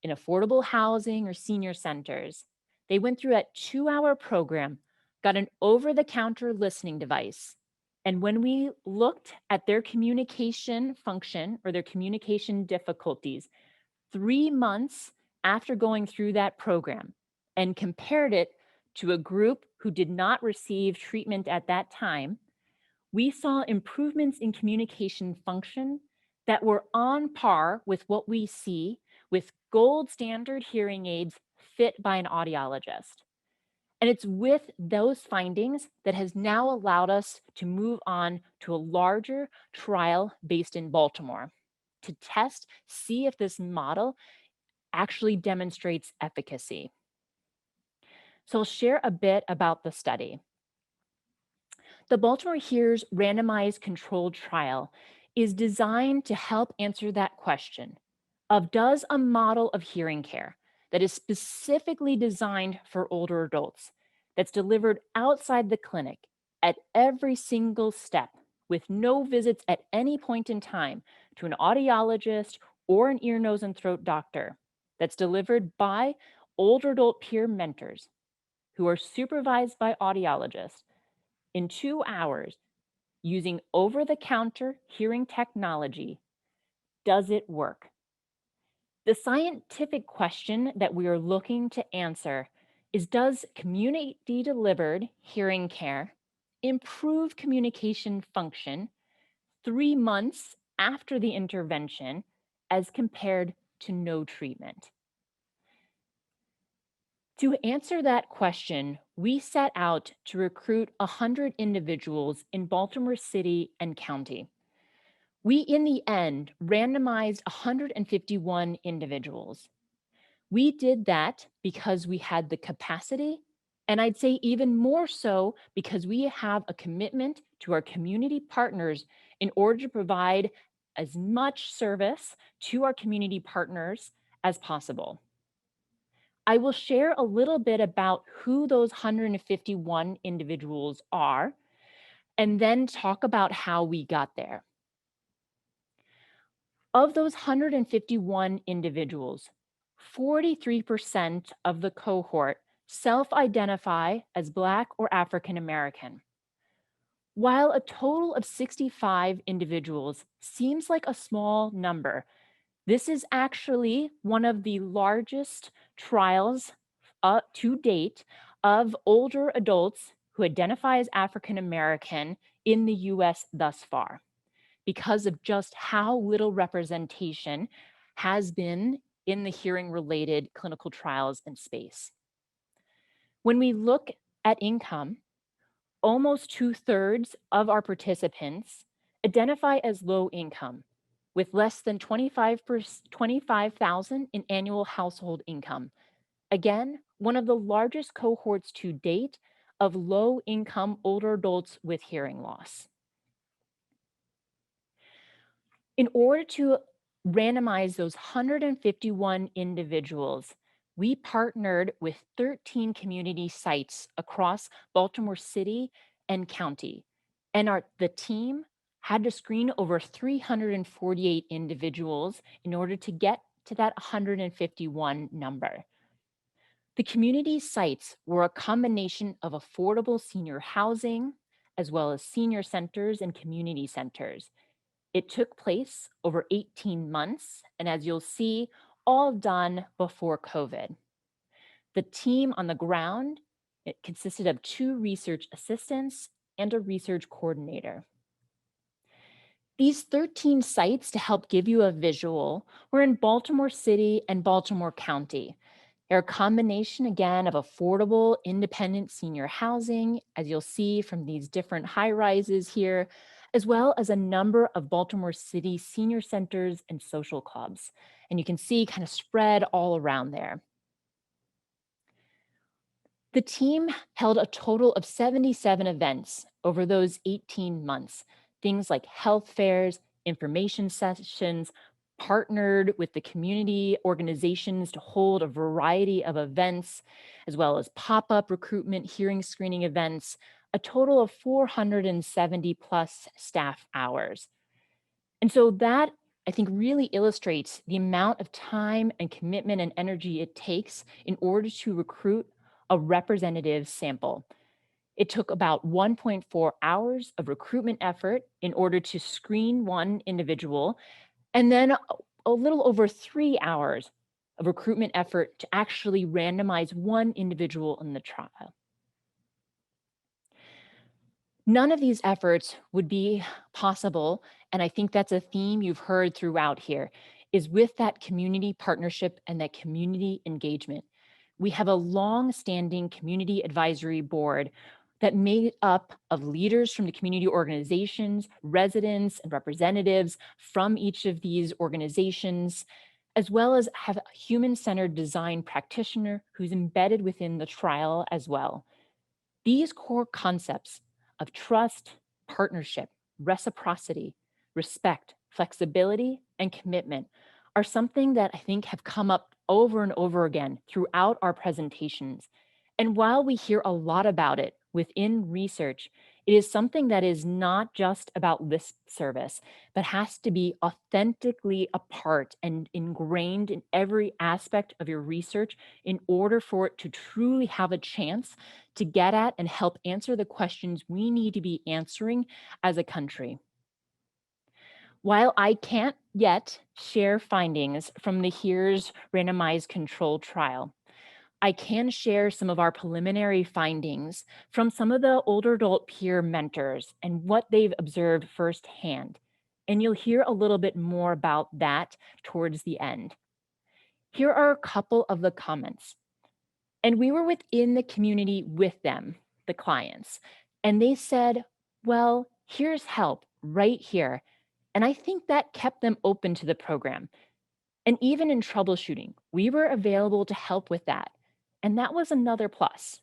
Speaker 1: in affordable housing or senior centers, they went through that 2-hour program, got an over-the-counter listening device. And when we looked at their communication function or their communication difficulties 3 months after going through that program and compared it to a group who did not receive treatment at that time, we saw improvements in communication function that were on par with what we see with gold standard hearing aids fit by an audiologist. And it's with those findings that has now allowed us to move on to a larger trial based in Baltimore to test, see if this model actually demonstrates efficacy. So I'll share a bit about the study. The Baltimore HEARS randomized controlled trial is designed to help answer that question of, does a model of hearing care that is specifically designed for older adults, that's delivered outside the clinic at every single step with no visits at any point in time to an audiologist or an ear, nose, and throat doctor, that's delivered by older adult peer mentors who are supervised by audiologists in 2 hours using over-the-counter hearing technology, does it work? The scientific question that we are looking to answer is, does community-delivered hearing care improve communication function 3 months after the intervention as compared to no treatment? To answer that question, we set out to recruit 100 individuals in Baltimore City and County. We, in the end, randomized 151 individuals. We did that because we had the capacity, and I'd say even more so because we have a commitment to our community partners in order to provide as much service to our community partners as possible. I will share a little bit about who those 151 individuals are, and then talk about how we got there. Of those 151 individuals, 43% of the cohort self-identify as Black or African American. While a total of 65 individuals seems like a small number, this is actually one of the largest trials to date of older adults who identify as African American in the US thus far, because of just how little representation has been in the hearing-related clinical trials and space. When we look at income, almost 2/3 of our participants identify as low income, with less than 25,000 in annual household income. Again, one of the largest cohorts to date of low income older adults with hearing loss. In order to randomize those 151 individuals, we partnered with 13 community sites across Baltimore City and County. And the team had to screen over 348 individuals in order to get to that 151 number. The community sites were a combination of affordable senior housing, as well as senior centers and community centers. It took place over 18 months, and as you'll see, all done before COVID. The team on the ground, it consisted of 2 research assistants and a research coordinator. These 13 sites, to help give you a visual, were in Baltimore City and Baltimore County. They're a combination, again, of affordable, independent senior housing, as you'll see from these different high rises here, as well as a number of Baltimore City senior centers and social clubs. And you can see kind of spread all around there. The team held a total of 77 events over those 18 months. Things like health fairs, information sessions, partnered with the community organizations to hold a variety of events, as well as pop-up recruitment, hearing screening events, a total of 470 plus staff hours. And so that, I think, really illustrates the amount of time and commitment and energy it takes in order to recruit a representative sample. It took about 1.4 hours of recruitment effort in order to screen one individual, and then a little over 3 hours of recruitment effort to actually randomize one individual in the trial. None of these efforts would be possible, and I think that's a theme you've heard throughout here, is with that community partnership and that community engagement. We have a long-standing community advisory board that made up of leaders from the community organizations, residents, and representatives from each of these organizations, as well as have a human-centered design practitioner who's embedded within the trial as well. These core concepts of trust, partnership, reciprocity, respect, flexibility, and commitment are something that I think have come up over and over again throughout our presentations. And while we hear a lot about it within research, it is something that is not just about lip service, but has to be authentically a part and ingrained in every aspect of your research in order for it to truly have a chance to get at and help answer the questions we need to be answering as a country. While I can't yet share findings from the HEARS randomized control trial, I can share some of our preliminary findings from some of the older adult peer mentors and what they've observed firsthand. And you'll hear a little bit more about that towards the end. Here are a couple of the comments. And we were within the community with them, the clients, and they said, well, here's help right here. And I think that kept them open to the program. And even in troubleshooting, we were available to help with that. And that was another plus.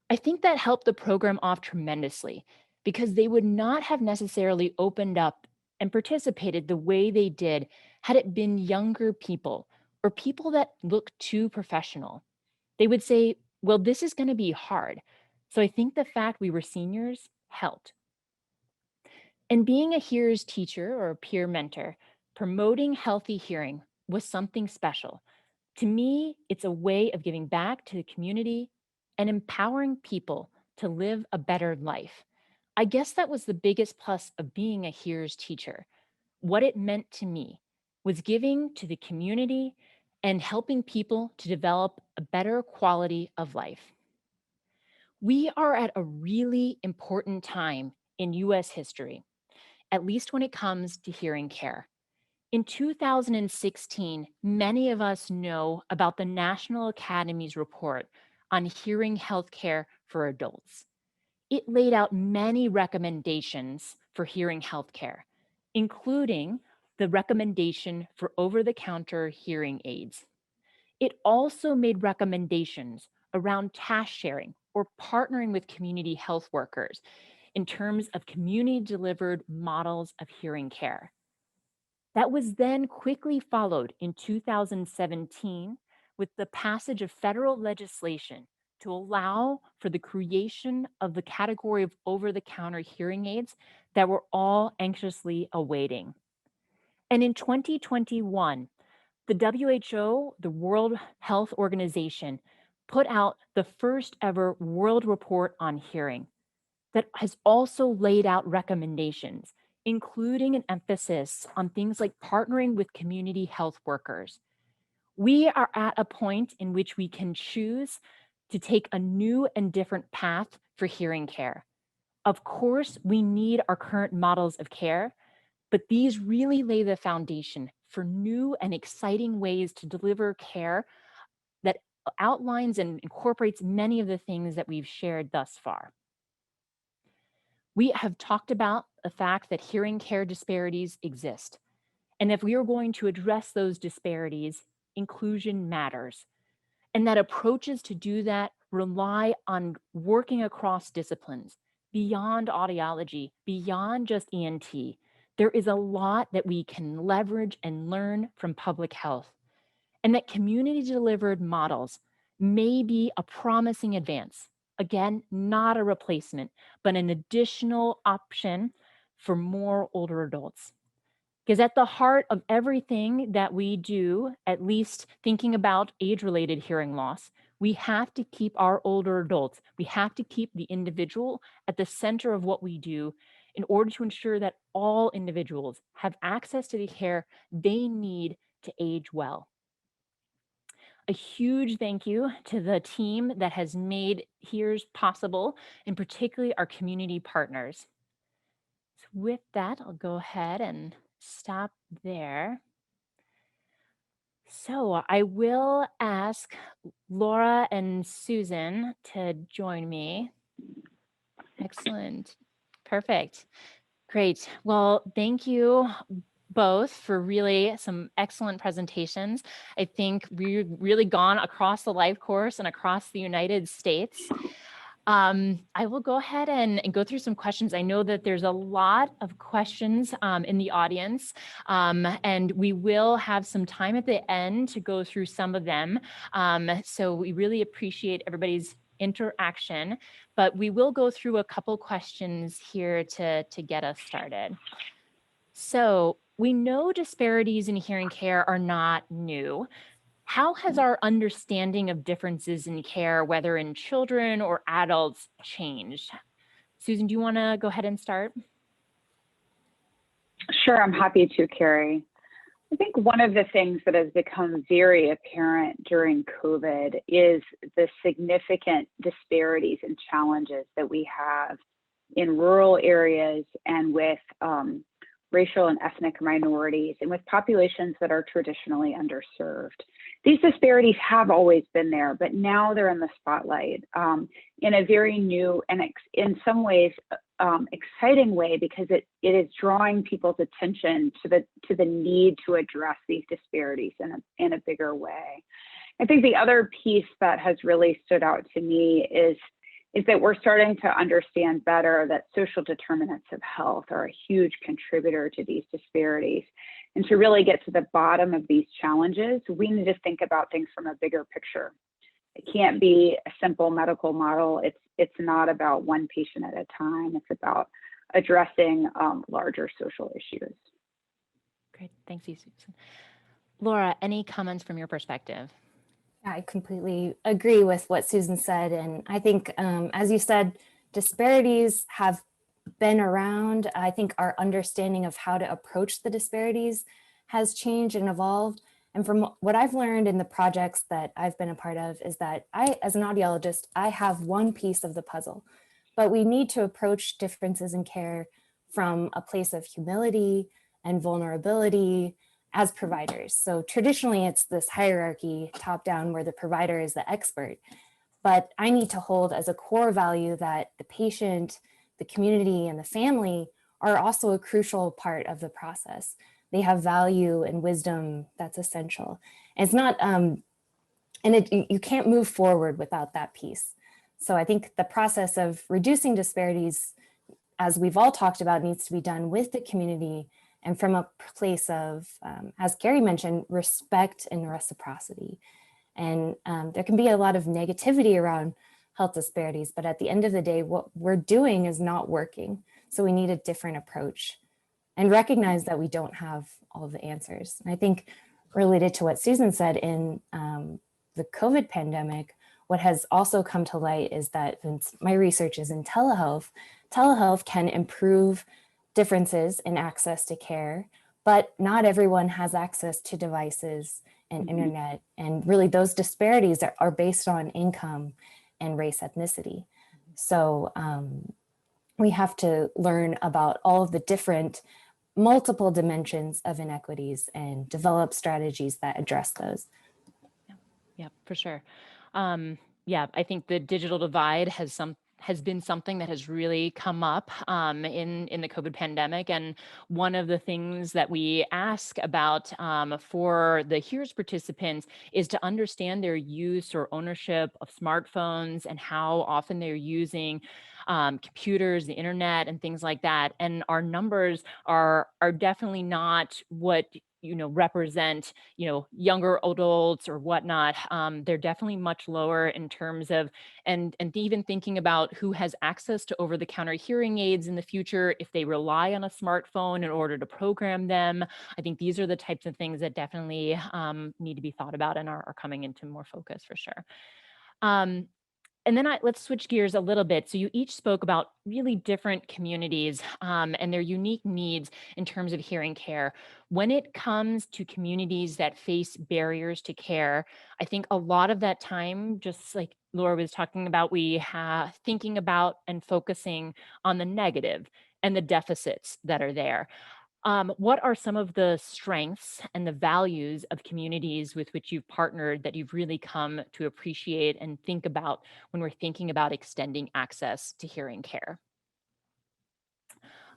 Speaker 1: I think that helped the program off tremendously because they would not have necessarily opened up and participated the way they did had it been younger people or people that look too professional. They would say, well, this is going to be hard. So I think the fact we were seniors helped. And being a HEARS teacher or a peer mentor, promoting healthy hearing was something special. To me, it's a way of giving back to the community and empowering people to live a better life. I guess that was the biggest plus of being a HEARS teacher. What it meant to me was giving to the community and helping people to develop a better quality of life. We are at a really important time in US history, at least when it comes to hearing care. In 2016, many of us know about the National Academy's report on hearing healthcare for adults. It laid out many recommendations for hearing healthcare, including the recommendation for over-the-counter hearing aids. It also made recommendations around task sharing or partnering with community health workers in terms of community-delivered models of hearing care. That was then quickly followed in 2017 with the passage of federal legislation to allow for the creation of the category of over-the-counter hearing aids that we're all anxiously awaiting. And in 2021, the WHO, the World Health Organization, put out the first ever World Report on Hearing that has also laid out recommendations, including an emphasis on things like partnering with community health workers. We are at a point in which we can choose to take a new and different path for hearing care. Of course, we need our current models of care, but these really lay the foundation for new and exciting ways to deliver care that outlines and incorporates many of the things that we've shared thus far. We have talked about the fact that hearing care disparities exist. And if we are going to address those disparities, inclusion matters. And that approaches to do that rely on working across disciplines, beyond audiology, beyond just ENT. There is a lot that we can leverage and learn from public health. And that community-delivered models may be a promising advance. Again, not a replacement, but an additional option for more older adults. Because at the heart of everything that we do, at least thinking about age-related hearing loss, we have to keep our older adults, we have to keep the individual at the center of what we do in order to ensure that all individuals have access to the care they need to age well. A huge thank you to the team that has made HEARS possible, and particularly our community partners. So with that, I'll go ahead and stop there. So I will ask Laura and Susan to join me. Excellent. Perfect. Great. Well, thank you both for really some excellent presentations. I think we've really gone across the life course and across the United States. I will go ahead and go through some questions. I know that there's a lot of questions in the audience, and we will have some time at the end to go through some of them. So we really appreciate everybody's interaction, but we will go through a couple questions here to get us started. So we know disparities in hearing care are not new. How has our understanding of differences in care, whether in children or adults, changed? Susan, do you want to go ahead and start?
Speaker 3: Sure, I'm happy to, Carrie. I think one of the things that has become very apparent during COVID is the significant disparities and challenges that we have in rural areas and with racial and ethnic minorities and with populations that are traditionally underserved. These disparities have always been there, but now they're in the spotlight in a very new and in some ways exciting way, because it is drawing people's attention to the need to address these disparities in a bigger way. I think the other piece that has really stood out to me is that we're starting to understand better that social determinants of health are a huge contributor to these disparities. And to really get to the bottom of these challenges, we need to think about things from a bigger picture. It can't be a simple medical model. It's not about one patient at a time. It's about addressing larger social issues.
Speaker 1: Great, thanks you, Susan. Laura, any comments from your perspective?
Speaker 4: I completely agree with what Susan said. And I think, as you said, disparities have been around. I think our understanding of how to approach the disparities has changed and evolved. And from what I've learned in the projects that I've been a part of is that I, as an audiologist, I have one piece of the puzzle, but we need to approach differences in care from a place of humility and vulnerability as providers. So traditionally it's this hierarchy top down where the provider is the expert, but I need to hold as a core value that the patient, the community, and the family are also a crucial part of the process. They have value and wisdom that's essential. And it's not, you can't move forward without that piece. So I think the process of reducing disparities, as we've all talked about, needs to be done with the community and from a place of, as Carrie mentioned, respect and reciprocity. And there can be a lot of negativity around health disparities, but at the end of the day, what we're doing is not working. So we need a different approach and recognize that we don't have all of the answers. And I think related to what Susan said in the COVID pandemic, what has also come to light is that since my research is in telehealth, telehealth can improve differences in access to care, but not everyone has access to devices and internet. And really those disparities are based on income and race ethnicity. So we have to learn about all of the different multiple dimensions of inequities and develop strategies that address those.
Speaker 1: Yeah, for sure. Yeah, I think the digital divide has been something that has really come up in the COVID pandemic. And one of the things that we ask about for the HEARS participants is to understand their use or ownership of smartphones and how often they're using computers, the internet, and things like that. And our numbers are definitely not what represent, younger adults or whatnot. They're definitely much lower in terms of, and even thinking about who has access to over-the-counter hearing aids in the future, if they rely on a smartphone in order to program them. I think these are the types of things that definitely need to be thought about and are coming into more focus for sure. And then let's switch gears a little bit. So you each spoke about really different communities and their unique needs in terms of hearing care. When it comes to communities that face barriers to care, I think a lot of that time, just like Laura was talking about, we have thinking about and focusing on the negative and the deficits that are there. What are some of the strengths and the values of communities with which you've partnered that you've really come to appreciate and think about when we're thinking about extending access to hearing care?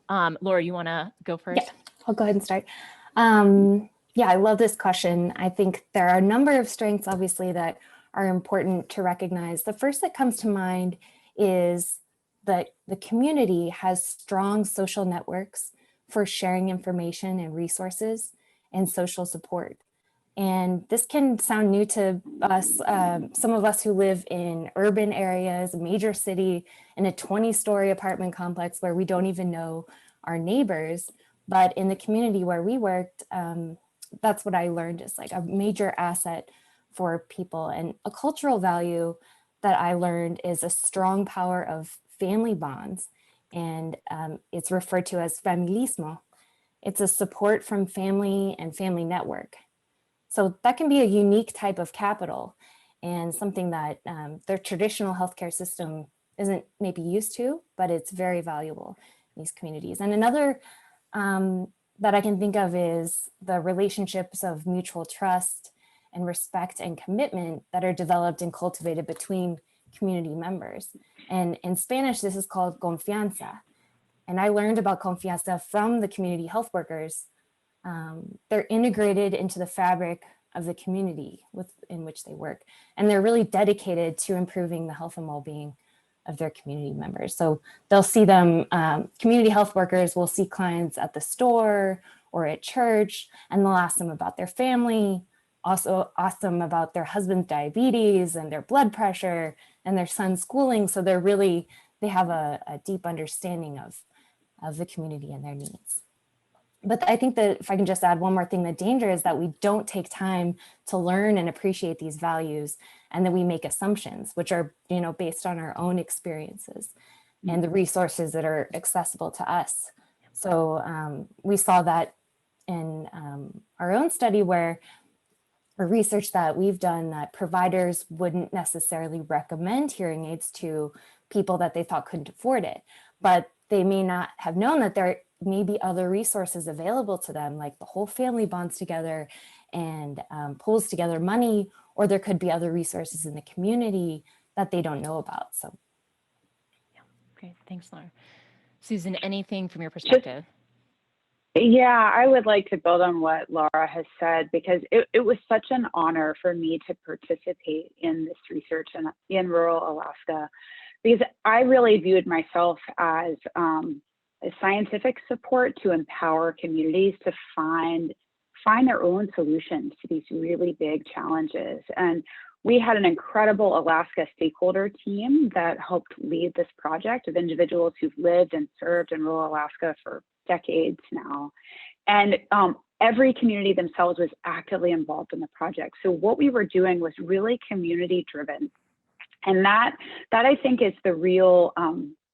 Speaker 1: Laura, you want to go first?
Speaker 4: Yeah, I'll go ahead and start. Yeah, I love this question. I think there are a number of strengths, obviously, that are important to recognize. The first that comes to mind is that the community has strong social networks for sharing information and resources and social support. And this can sound new to us, some of us who live in urban areas, a major city, in a 20-story apartment complex where we don't even know our neighbors. But in the community where we worked, that's what I learned is like a major asset for people. And a cultural value that I learned is a strong power of family bonds. And it's referred to as familismo. It's a support from family and family network. So that can be a unique type of capital and something that their traditional healthcare system isn't maybe used to, but it's very valuable in these communities. And another that I can think of is the relationships of mutual trust and respect and commitment that are developed and cultivated between community members. And in Spanish, this is called confianza. And I learned about confianza from the community health workers. They're integrated into the fabric of the community in which they work. And they're really dedicated to improving the health and well-being of their community members. So they'll see them, community health workers will see clients at the store or at church, and they'll ask them about their family, also ask them about their husband's diabetes and their blood pressure and their son's schooling. So they have a deep understanding of the community and their needs. But I think that if I can just add one more thing, the danger is that we don't take time to learn and appreciate these values, and that we make assumptions, which are, based on our own experiences and the resources that are accessible to us. So we saw that in our own study, where or research that we've done, that providers wouldn't necessarily recommend hearing aids to people that they thought couldn't afford it, but they may not have known that there may be other resources available to them, like the whole family bonds together and pulls together money, or there could be other resources in the community that they don't know about. So,
Speaker 1: yeah, great, thanks, Laura. Susan, anything from your perspective?
Speaker 3: Yeah, I would like to build on what Laura has said, because it was such an honor for me to participate in this research in rural Alaska, because I really viewed myself as a scientific support to empower communities to find their own solutions to these really big challenges. And we had an incredible Alaska stakeholder team that helped lead this project of individuals who've lived and served in rural Alaska for decades now. And every community themselves was actively involved in the project. So what we were doing was really community driven. And that I think is the real,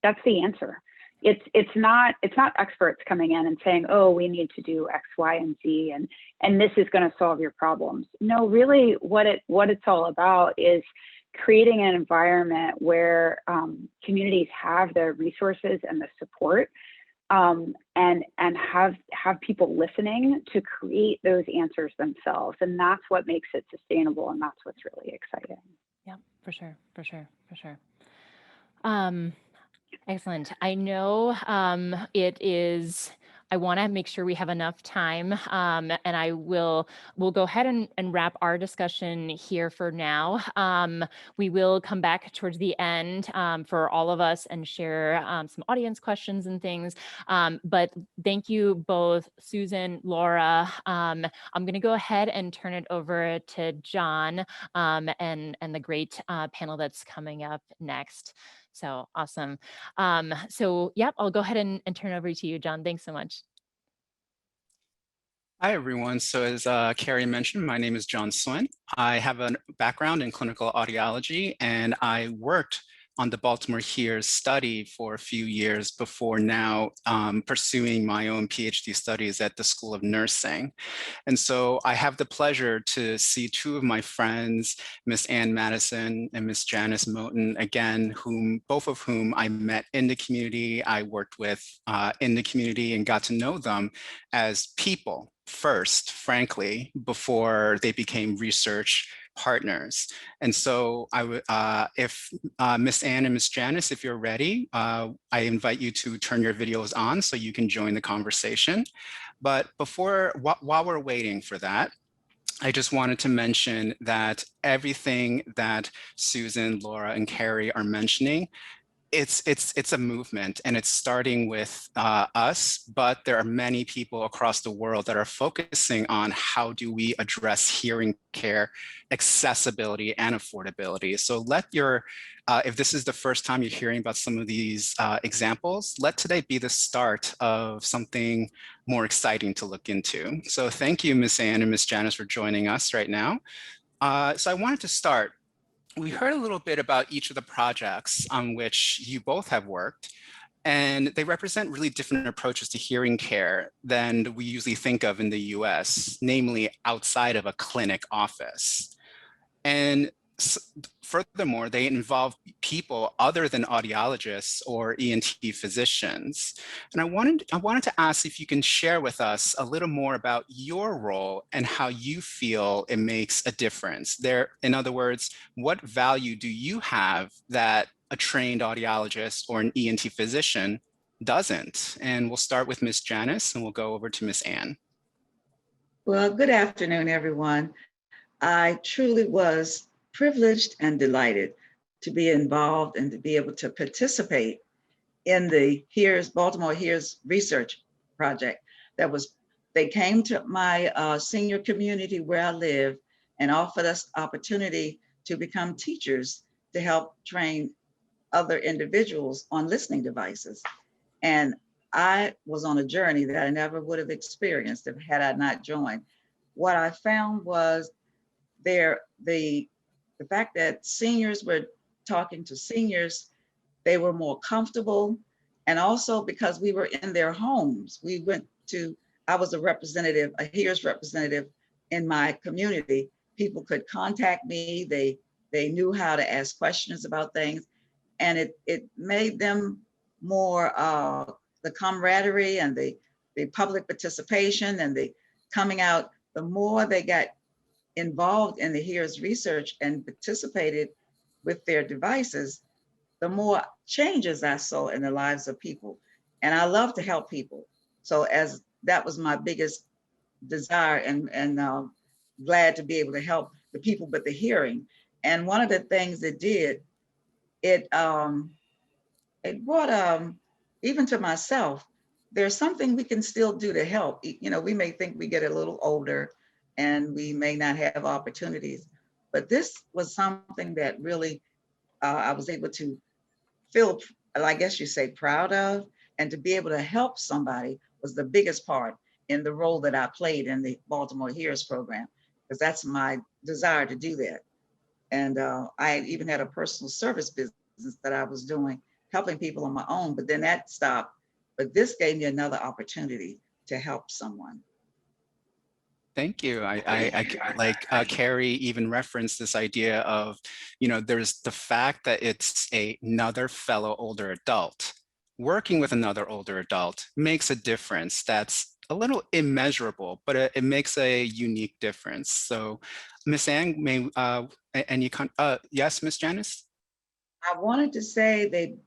Speaker 3: that's the answer. It's not experts coming in and saying, oh, we need to do X, Y, and Z, and this is going to solve your problems. No, really what it's all about is creating an environment where communities have the resources and the support, and have people listening to create those answers themselves. And that's what makes it sustainable, and that's what's really exciting.
Speaker 1: Yeah, for sure. Excellent. I know I want to make sure we have enough time, and we'll go ahead and wrap our discussion here for now. We will come back towards the end for all of us and share some audience questions and things. But thank you both, Susan, Laura. I'm going to go ahead and turn it over to John and the great panel that's coming up next. So awesome. So yeah, I'll go ahead and turn it over to you, John. Thanks so much.
Speaker 5: Hi, everyone. So as Carrie mentioned, my name is John Suen. I have a background in clinical audiology, and I worked on the Baltimore HEARS study for a few years before now pursuing my own PhD studies at the School of Nursing. And so I have the pleasure to see two of my friends, Ms. Madison and Ms. Janice Moten, again, both of whom I met in the community. I worked with in the community and got to know them as people first, frankly, before they became research partners. And so I would, if Miss Ann and Miss Janice, if you're ready, I invite you to turn your videos on so you can join the conversation. But while we're waiting for that, I just wanted to mention that everything that Susan, Laura, and Carrie are mentioning, it's a movement, and it's starting with us, but there are many people across the world that are focusing on how do we address hearing care accessibility and affordability. So if this is the first time you're hearing about some of these examples, let today be the start of something more exciting to look into. So thank you, Ms. Ann and Ms. Janice, for joining us right now. So I wanted to start. We heard a little bit about each of the projects on which you both have worked, and they represent really different approaches to hearing care than we usually think of in the US, namely outside of a clinic office. And furthermore, they involve people other than audiologists or ENT physicians. And I wanted to ask if you can share with us a little more about your role and how you feel it makes a difference. In other words, what value do you have that a trained audiologist or an ENT physician doesn't? And we'll start with Ms. Janice, and we'll go over to Ms. Ann.
Speaker 6: Well, good afternoon, everyone. I truly was privileged and delighted to be involved and to be able to participate in the Baltimore HEARS research project that was They came to my senior community where I live and offered us opportunity to become teachers to help train other individuals on listening devices. And I was on a journey that I never would have experienced if had I not joined. What I found was the fact that seniors were talking to seniors, they were more comfortable. And also because we were in their homes, I was a representative, a HEARS representative in my community. People could contact me. They knew how to ask questions about things. And it made them more, the camaraderie and the public participation and the coming out, the more they got involved in the HEARS research and participated with their devices, the more changes I saw in the lives of people. And I love to help people. So as that was my biggest desire and glad to be able to help the people with the hearing. And one of the things it did, it brought, even to myself, there's something we can still do to help. You know, we may think we get a little older and we may not have opportunities, but this was something that really I was able to feel, I guess you say, proud of, and to be able to help somebody was the biggest part in the role that I played in the Baltimore HEARS program, because that's my desire to do that. And I even had a personal service business that I was doing, helping people on my own, but then that stopped. But this gave me another opportunity to help someone.
Speaker 5: Thank you. I like Carrie even referenced this idea of, you know, there's the fact that it's another fellow older adult. Working with another older adult makes a difference that's a little immeasurable, but it makes a unique difference. So Ms. Ang, yes, Ms. Janice?
Speaker 6: I wanted to say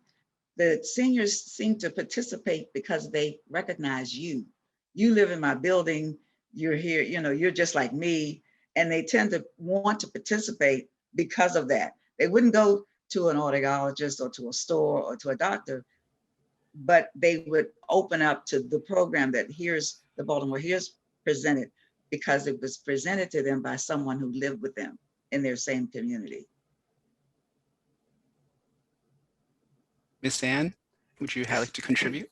Speaker 6: the seniors seem to participate because they recognize you. You live in my building, you're here, you know, you're just like me, and they tend to want to participate because of that. They wouldn't go to an audiologist or to a store or to a doctor, but they would open up to the program that the Baltimore HEARS presented because it was presented to them by someone who lived with them in their same community.
Speaker 5: Ms. Ann, would you like to contribute?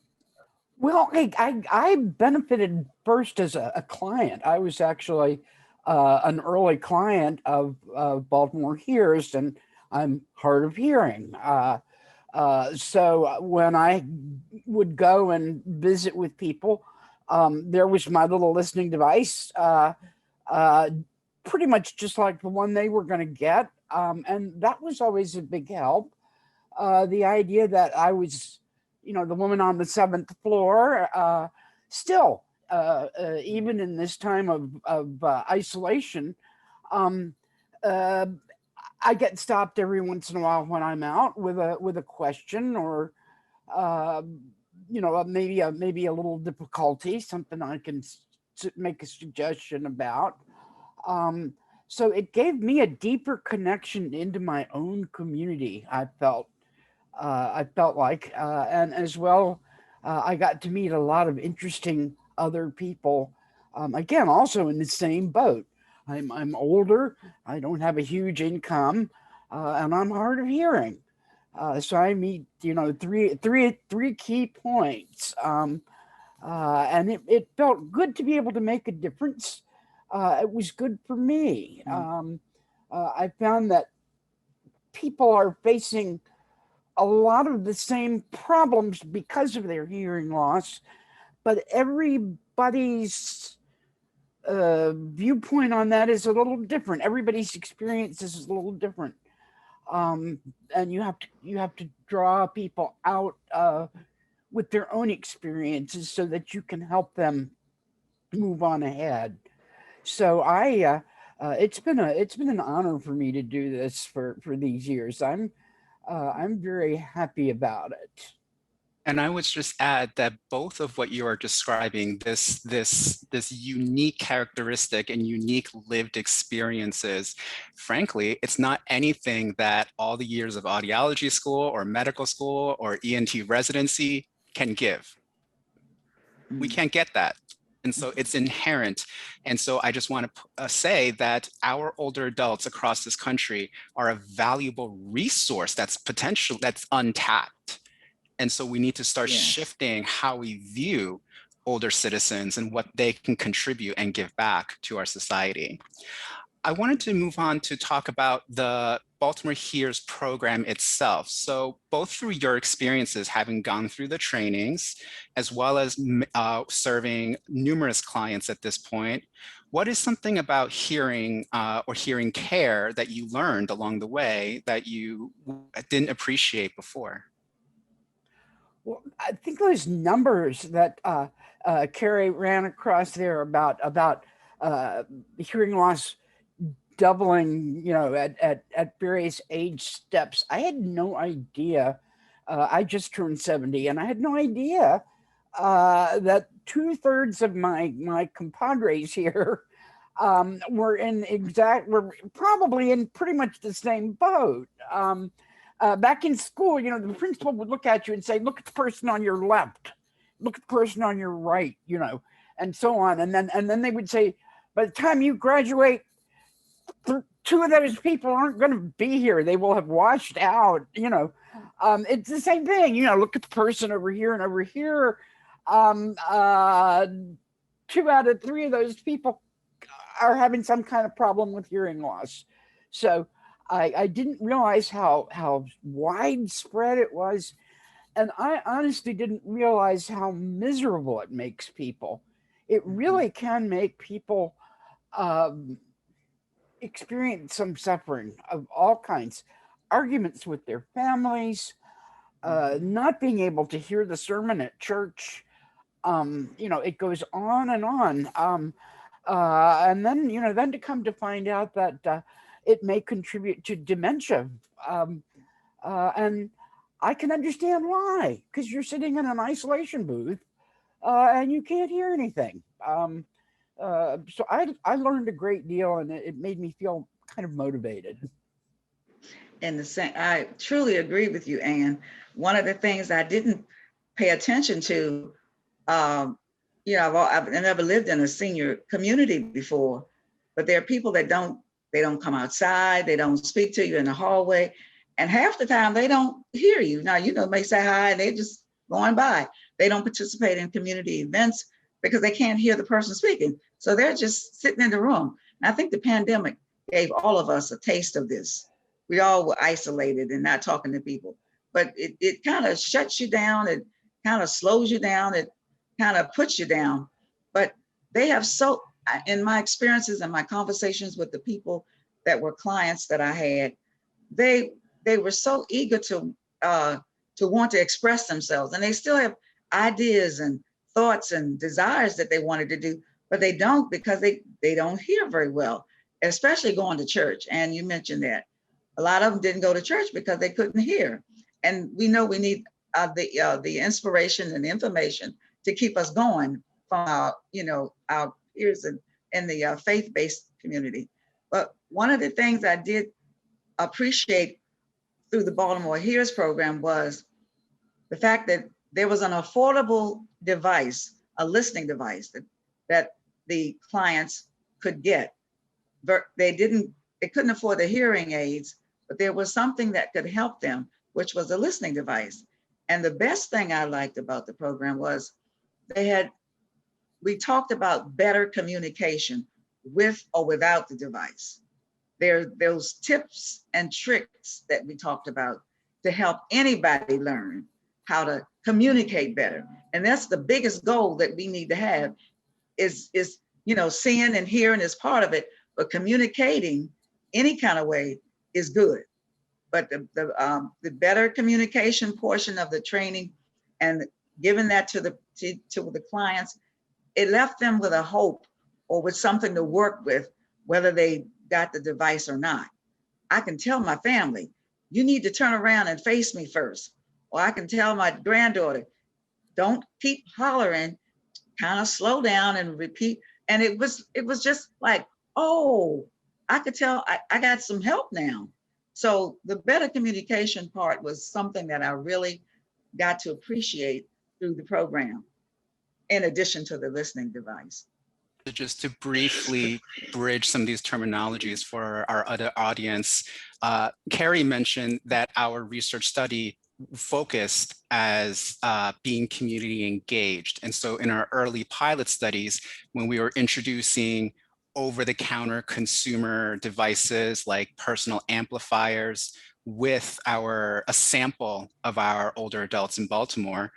Speaker 7: Well, I benefited first as a client. I was actually an early client of Baltimore HEARS, and I'm hard of hearing. So when I would go and visit with people, there was my little listening device, pretty much just like the one they were going to get. And that was always a big help. The idea that I was, you know, the woman on the 7th floor, still, even in this time of isolation, I get stopped every once in a while when I'm out with a question or, you know, maybe a little difficulty, something I can make a suggestion about. So it gave me a deeper connection into my own community. I felt like, and as well, I got to meet a lot of interesting other people. Again, also in the same boat. I'm older. I don't have a huge income, and I'm hard of hearing. So I meet, you know, three key points, and it felt good to be able to make a difference. It was good for me. I found that people are facing a lot of the same problems because of their hearing loss, but everybody's viewpoint on that is a little different. Everybody's experience is a little different, and you have to draw people out with their own experiences so that you can help them move on ahead. So it's been an honor for me to do this for these years. I'm very happy about it.
Speaker 5: And I would just add that both of what you are describing, this unique characteristic and unique lived experiences, frankly, it's not anything that all the years of audiology school or medical school or ENT residency can give. We can't get that. And so it's inherent. And so I just want to say that our older adults across this country are a valuable resource that's untapped. And so we need to start shifting how we view older citizens and what they can contribute and give back to our society. I wanted to move on to talk about the Baltimore HEARS program itself. So both through your experiences having gone through the trainings, as well as serving numerous clients at this point, what is something about hearing or hearing care that you learned along the way that you didn't appreciate before?
Speaker 7: Well, I think those numbers that Carrie ran across there about hearing loss doubling, at various age steps. I had no idea. I just turned 70, and I had no idea that 2/3 of my compadres here were probably in pretty much the same boat. Back in school, the principal would look at you and say, "Look at the person on your left, look at the person on your right," and so on. And then they would say, "By the time you graduate, 2 of those people aren't going to be here. They will have washed out." It's the same thing. Look at the person over here and over here. 2 out of 3 of those people are having some kind of problem with hearing loss. So I didn't realize how widespread it was. And I honestly didn't realize how miserable it makes people. It really can make people experience some suffering of all kinds, arguments with their families, not being able to hear the sermon at church. It goes on and on. And then to come to find out that it may contribute to dementia. And I can understand why, because you're sitting in an isolation booth and you can't hear anything. So I learned a great deal, and it made me feel kind of motivated.
Speaker 6: And I truly agree with you, Anne. One of the things I didn't pay attention to, I've never lived in a senior community before, but there are people that they don't come outside, they don't speak to you in the hallway, and half the time they don't hear you. Now, may say hi and they're just going by. They don't participate in community events because they can't hear the person speaking. So they're just sitting in the room. And I think the pandemic gave all of us a taste of this. We all were isolated and not talking to people, but it kind of shuts you down. It kind of slows you down. It kind of puts you down. But they have in my experiences and my conversations with the people that were clients that I had, they were so eager to want to express themselves, and they still have ideas and thoughts and desires that they wanted to do, but they don't, because they don't hear very well, especially going to church. And you mentioned that a lot of them didn't go to church because they couldn't hear. And we know we need the inspiration and information to keep us going from our peers in the faith-based community. But one of the things I did appreciate through the Baltimore HEARS program was the fact that there was an affordable device, a listening device that the clients could get. They couldn't afford the hearing aids, but there was something that could help them, which was a listening device. And the best thing I liked about the program was we talked about better communication with or without the device. There are those tips and tricks that we talked about to help anybody learn how to communicate better. And that's the biggest goal that we need to have is seeing and hearing is part of it, but communicating any kind of way is good. But the better communication portion of the training and giving that to the clients, it left them with a hope or with something to work with, whether they got the device or not. I can tell my family, you need to turn around and face me first. Or I can tell my granddaughter, don't keep hollering, kind of slow down and repeat. And it was just like, oh, I could tell I got some help now. So the better communication part was something that I really got to appreciate through the program. in addition to the listening device.
Speaker 5: Just to briefly bridge some of these terminologies for our other audience, Carrie mentioned that our research study focused as being community engaged. And so in our early pilot studies, when we were introducing over-the-counter consumer devices like personal amplifiers with a sample of our older adults in Baltimore,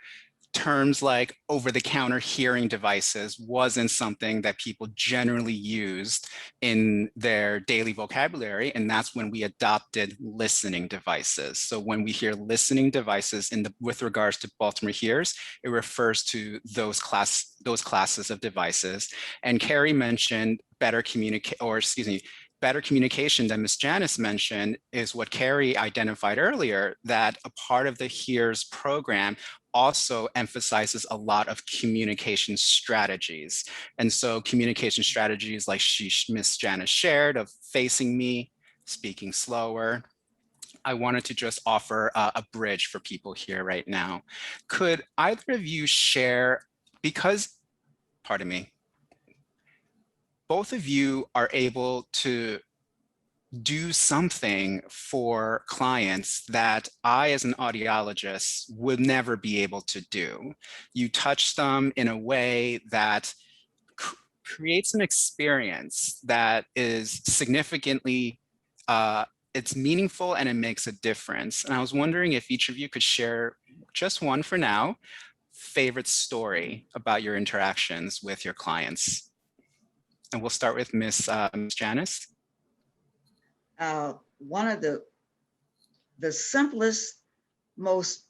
Speaker 5: terms like over-the-counter hearing devices wasn't something that people generally used in their daily vocabulary, and that's when we adopted listening devices. So when we hear listening devices with regards to Baltimore HEARS, it refers to those classes of devices. And Carrie mentioned better communication that Ms. Janice mentioned is what Carrie identified earlier, that a part of the HEARS program also emphasizes a lot of communication strategies. And so communication strategies like Ms. Janice shared of facing me, speaking slower. I wanted to just offer a bridge for people here right now. Could either of you share, pardon me, both of you are able to do something for clients that I, as an audiologist, would never be able to do. You touch them in a way that creates an experience that is significantly, it's meaningful and it makes a difference. And I was wondering if each of you could share just one for now, favorite story about your interactions with your clients. And we'll start with Ms. Janice.
Speaker 6: One of the simplest, most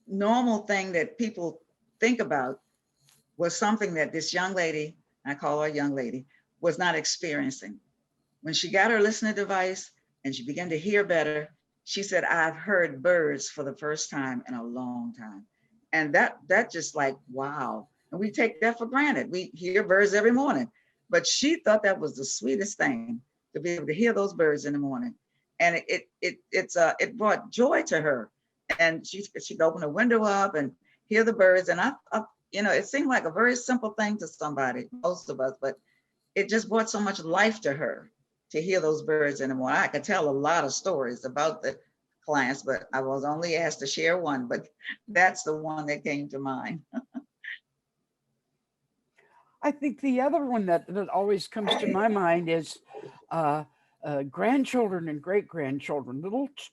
Speaker 6: normal thing that people think about was something that this young lady, I call her a young lady, was not experiencing. When she got her listening device and she began to hear better, she said, I've heard birds for the first time in a long time. And that just like, wow. And we take that for granted. We hear birds every morning, but she thought that was the sweetest thing, to be able to hear those birds in the morning. And it brought joy to her. And she'd open the window up and hear the birds. And I it seemed like a very simple thing to somebody, most of us, but it just brought so much life to her to hear those birds in the morning. I could tell a lot of stories about the clients, but I was only asked to share one, but that's the one that came to mind.
Speaker 7: I think the other one that always comes to my mind is grandchildren and great-grandchildren,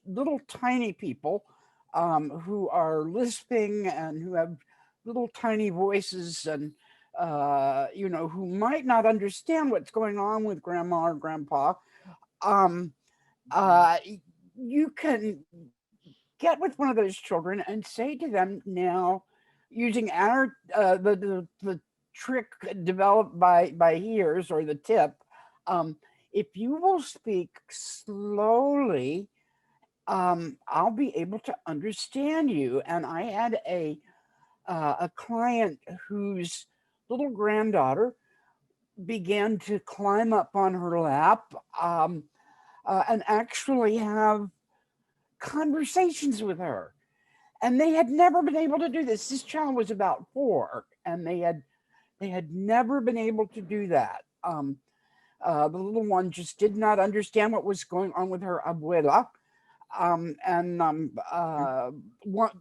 Speaker 7: little tiny people who are lisping and who have little tiny voices and who might not understand what's going on with grandma or grandpa. You can get with one of those children and say to them now, using our the trick developed by HEARS, or the tip, if you will speak slowly, I'll be able to understand you. And I had a client whose little granddaughter began to climb up on her lap and actually have conversations with her. And they had never been able to do this. This child was about 4, and they had never been able to do that. The little one just did not understand what was going on with her abuela.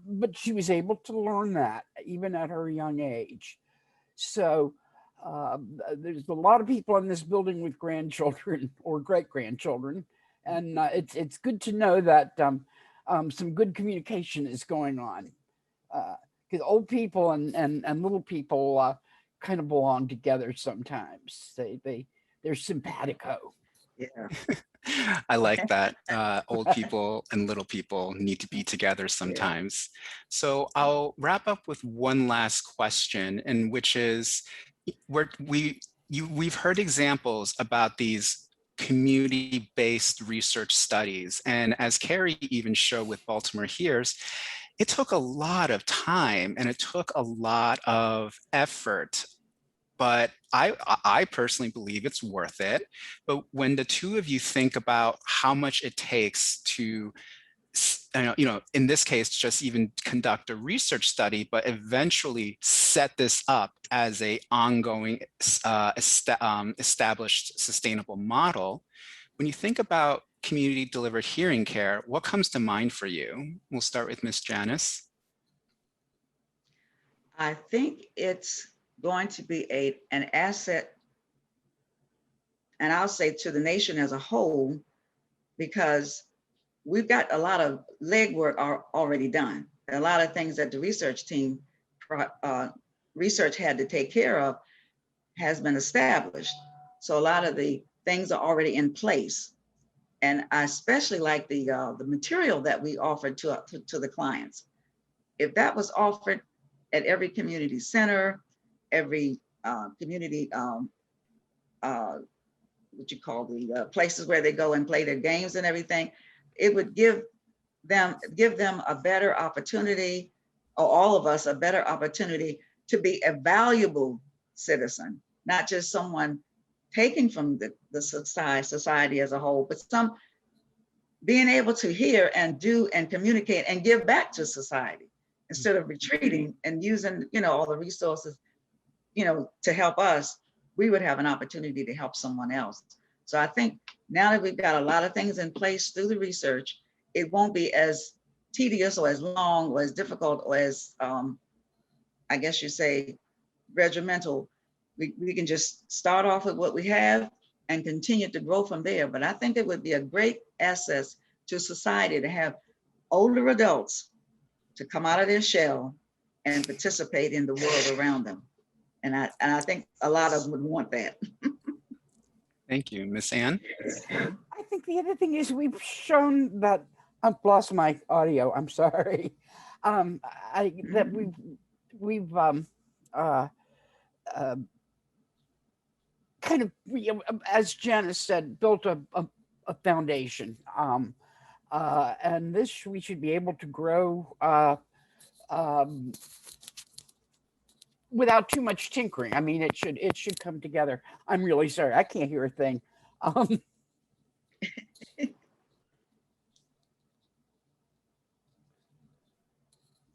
Speaker 7: But she was able to learn that even at her young age. So there's a lot of people in this building with grandchildren or great-grandchildren. And it's good to know that some good communication is going on. Because old people and little people kind of belong together sometimes. They're simpatico.
Speaker 6: Yeah.
Speaker 5: I like that. Old people and little people need to be together sometimes. Yeah. So I'll wrap up with one last question, and which is, we've heard examples about these community-based research studies, and as Carrie even showed with Baltimore HEARS, it took a lot of time and it took a lot of effort. But I personally believe it's worth it. But when the two of you think about how much it takes to in this case, just even conduct a research study, but eventually set this up as a ongoing established sustainable model. When you think about community delivered hearing care, what comes to mind for you? We'll start with Ms. Janice.
Speaker 6: I think it's going to be an asset, and I'll say to the nation as a whole, because we've got a lot of legwork already done. A lot of things that the research team research had to take care of has been established. So a lot of the things are already in place. And I especially like the material that we offered to the clients. If that was offered at every community center, every community, what you call the places where they go and play their games and everything, it would give them a better opportunity, or all of us a better opportunity to be a valuable citizen, not just someone taking from the society as a whole, but some being able to hear and do and communicate and give back to society instead of retreating and using, all the resources, to help us. We would have an opportunity to help someone else. So I think now that we've got a lot of things in place through the research, it won't be as tedious or as long or as difficult or as, I guess you say, regimental. We can just start off with what we have and continue to grow from there. But I think it would be a great asset to society to have older adults to come out of their shell and participate in the world around them. And I think a lot of them would want that.
Speaker 5: Thank you. Miss Ann?
Speaker 7: I think the other thing is we've shown that I've lost my audio. I'm sorry. That we've kind of, as Janice said, built a foundation. And this we should be able to grow without too much tinkering. I mean, it should come together. I'm really sorry. I can't hear a thing.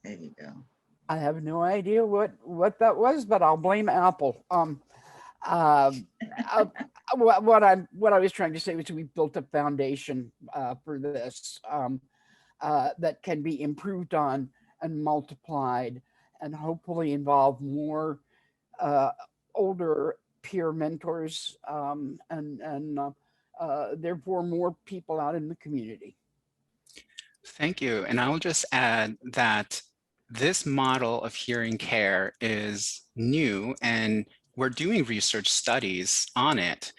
Speaker 6: There you go.
Speaker 7: I have no idea what that was, but I'll blame Apple. What I was trying to say was we built a foundation for this that can be improved on and multiplied, and hopefully involve more older peer mentors and therefore more people out in the community.
Speaker 5: Thank you. And I will just add that this model of hearing care is new, and we're doing research studies on it.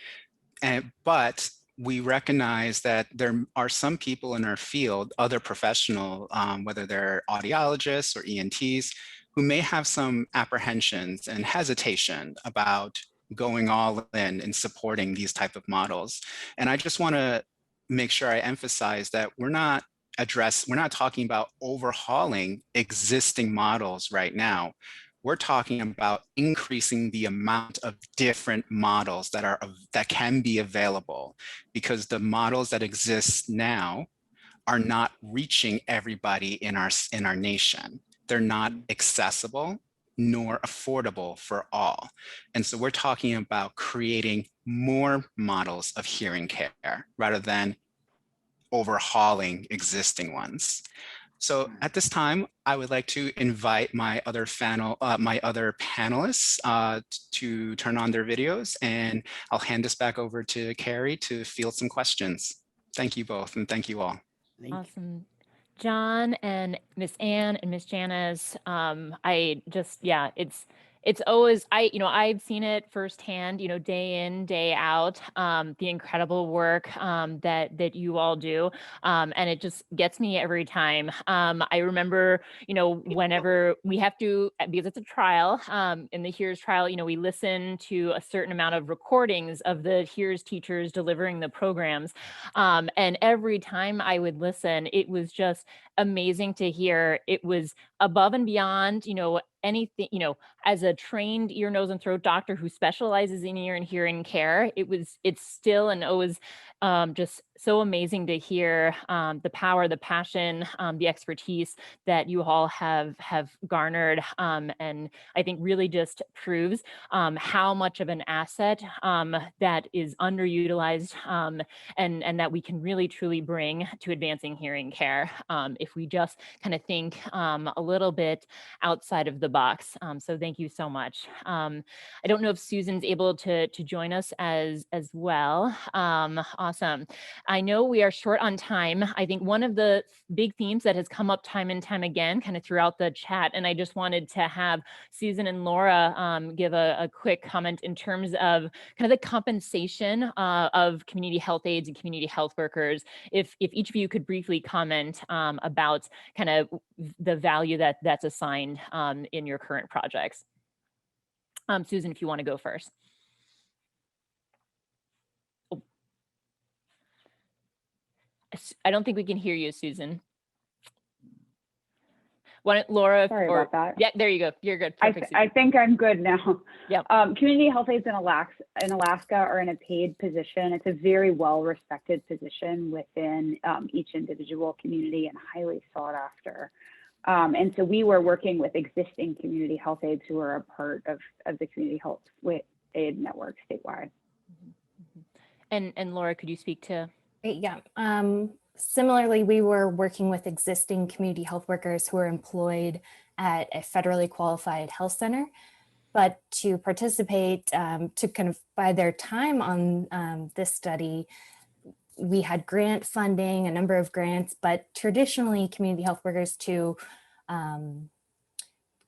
Speaker 5: But we recognize that there are some people in our field, other professional, whether they're audiologists or ENTs, who may have some apprehensions and hesitation about going all in supporting these type of models. And I just want to make sure I emphasize that we're not talking about overhauling existing models right now. We're talking about increasing the amount of different models that can be available, because the models that exist now are not reaching everybody in our nation. They're not accessible nor affordable for all. And so we're talking about creating more models of hearing care rather than overhauling existing ones. So at this time, I would like to invite my other panelists to turn on their videos, and I'll hand this back over to Carrie to field some questions. Thank you both, and thank you all.
Speaker 1: Awesome. John and Miss Ann and Miss Janice, it's always, I've seen it firsthand, day in, day out, the incredible work that you all do. And it just gets me every time. I remember, whenever we have to, because it's a trial, in the HEARS trial, we listen to a certain amount of recordings of the HEARS teachers delivering the programs. And every time I would listen, it was just amazing to hear. It was above and beyond, anything, as a trained ear, nose, and throat doctor who specializes in ear and hearing care, it's still and always just so amazing to hear the power, the passion, the expertise that you all have garnered, and I think really just proves how much of an asset that is underutilized, and that we can really truly bring to advancing hearing care if we just kind of think a little bit outside of the box. So thank you so much. I don't know if Susan's able to join us as well. Awesome. I know we are short on time. I think one of the big themes that has come up time and time again, kind of throughout the chat, and I just wanted to have Susan and Laura give a quick comment in terms of kind of the compensation of community health aides and community health workers. If each of you could briefly comment about kind of the value that's assigned in your current projects. Susan, if you want to go first. Oh. I don't think we can hear you, Susan. Why don't Laura?
Speaker 3: Sorry about that.
Speaker 1: Yeah, there you go. You're good. Perfect,
Speaker 3: I think I'm good now.
Speaker 1: Yeah.
Speaker 3: Community health aides in Alaska are in a paid position. It's a very well-respected position within each individual community and highly sought after. And so we were working with existing community health aides who are a part of the community health aid network statewide.
Speaker 1: And Laura, could you speak to?
Speaker 4: Yeah. Similarly, we were working with existing community health workers who are employed at a federally qualified health center, but to participate, to kind of buy their time on this study, we had grant funding, a number of grants, but traditionally community health workers to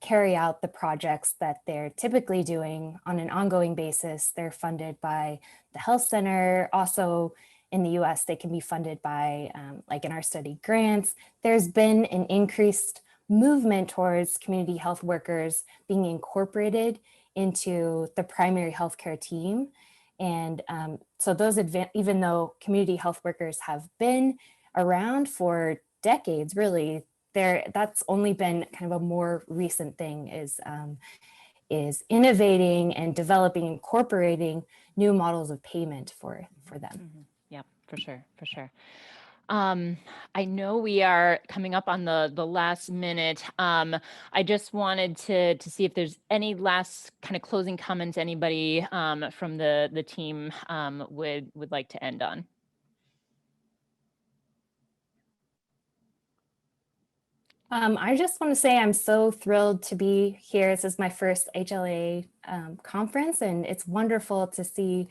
Speaker 4: carry out the projects that they're typically doing on an ongoing basis, they're funded by the health center. Also in the US, they can be funded by, like in our study, grants. There's been an increased movement towards community health workers being incorporated into the primary healthcare team. And so those, even though community health workers have been around for decades, really, that's only been kind of a more recent thing, is innovating and developing, incorporating new models of payment for them.
Speaker 1: Mm-hmm. Yeah, for sure. I know we are coming up on the last minute. I just wanted to see if there's any last kind of closing comments anybody from the team would like to end on.
Speaker 4: I just want to say I'm so thrilled to be here. This is my first HLAA conference, and it's wonderful to see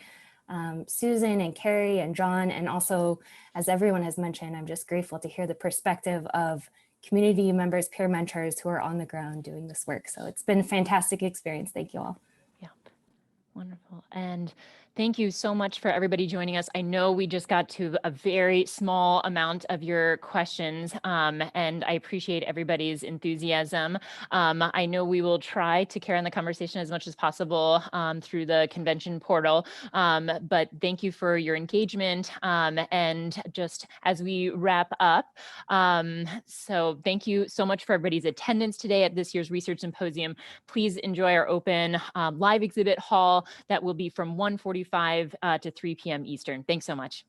Speaker 4: Susan and Carrie and John, and also, as everyone has mentioned, I'm just grateful to hear the perspective of community members, peer mentors who are on the ground doing this work. So it's been a fantastic experience. Thank you all.
Speaker 1: Yeah, wonderful. And thank you so much for everybody joining us. I know we just got to a very small amount of your questions, and I appreciate everybody's enthusiasm. I know we will try to carry on the conversation as much as possible through the convention portal, but thank you for your engagement. And just as we wrap up, so thank you so much for everybody's attendance today at this year's Research Symposium. Please enjoy our open live exhibit hall that will be from 1:45 to 3 p.m. Eastern. Thanks so much.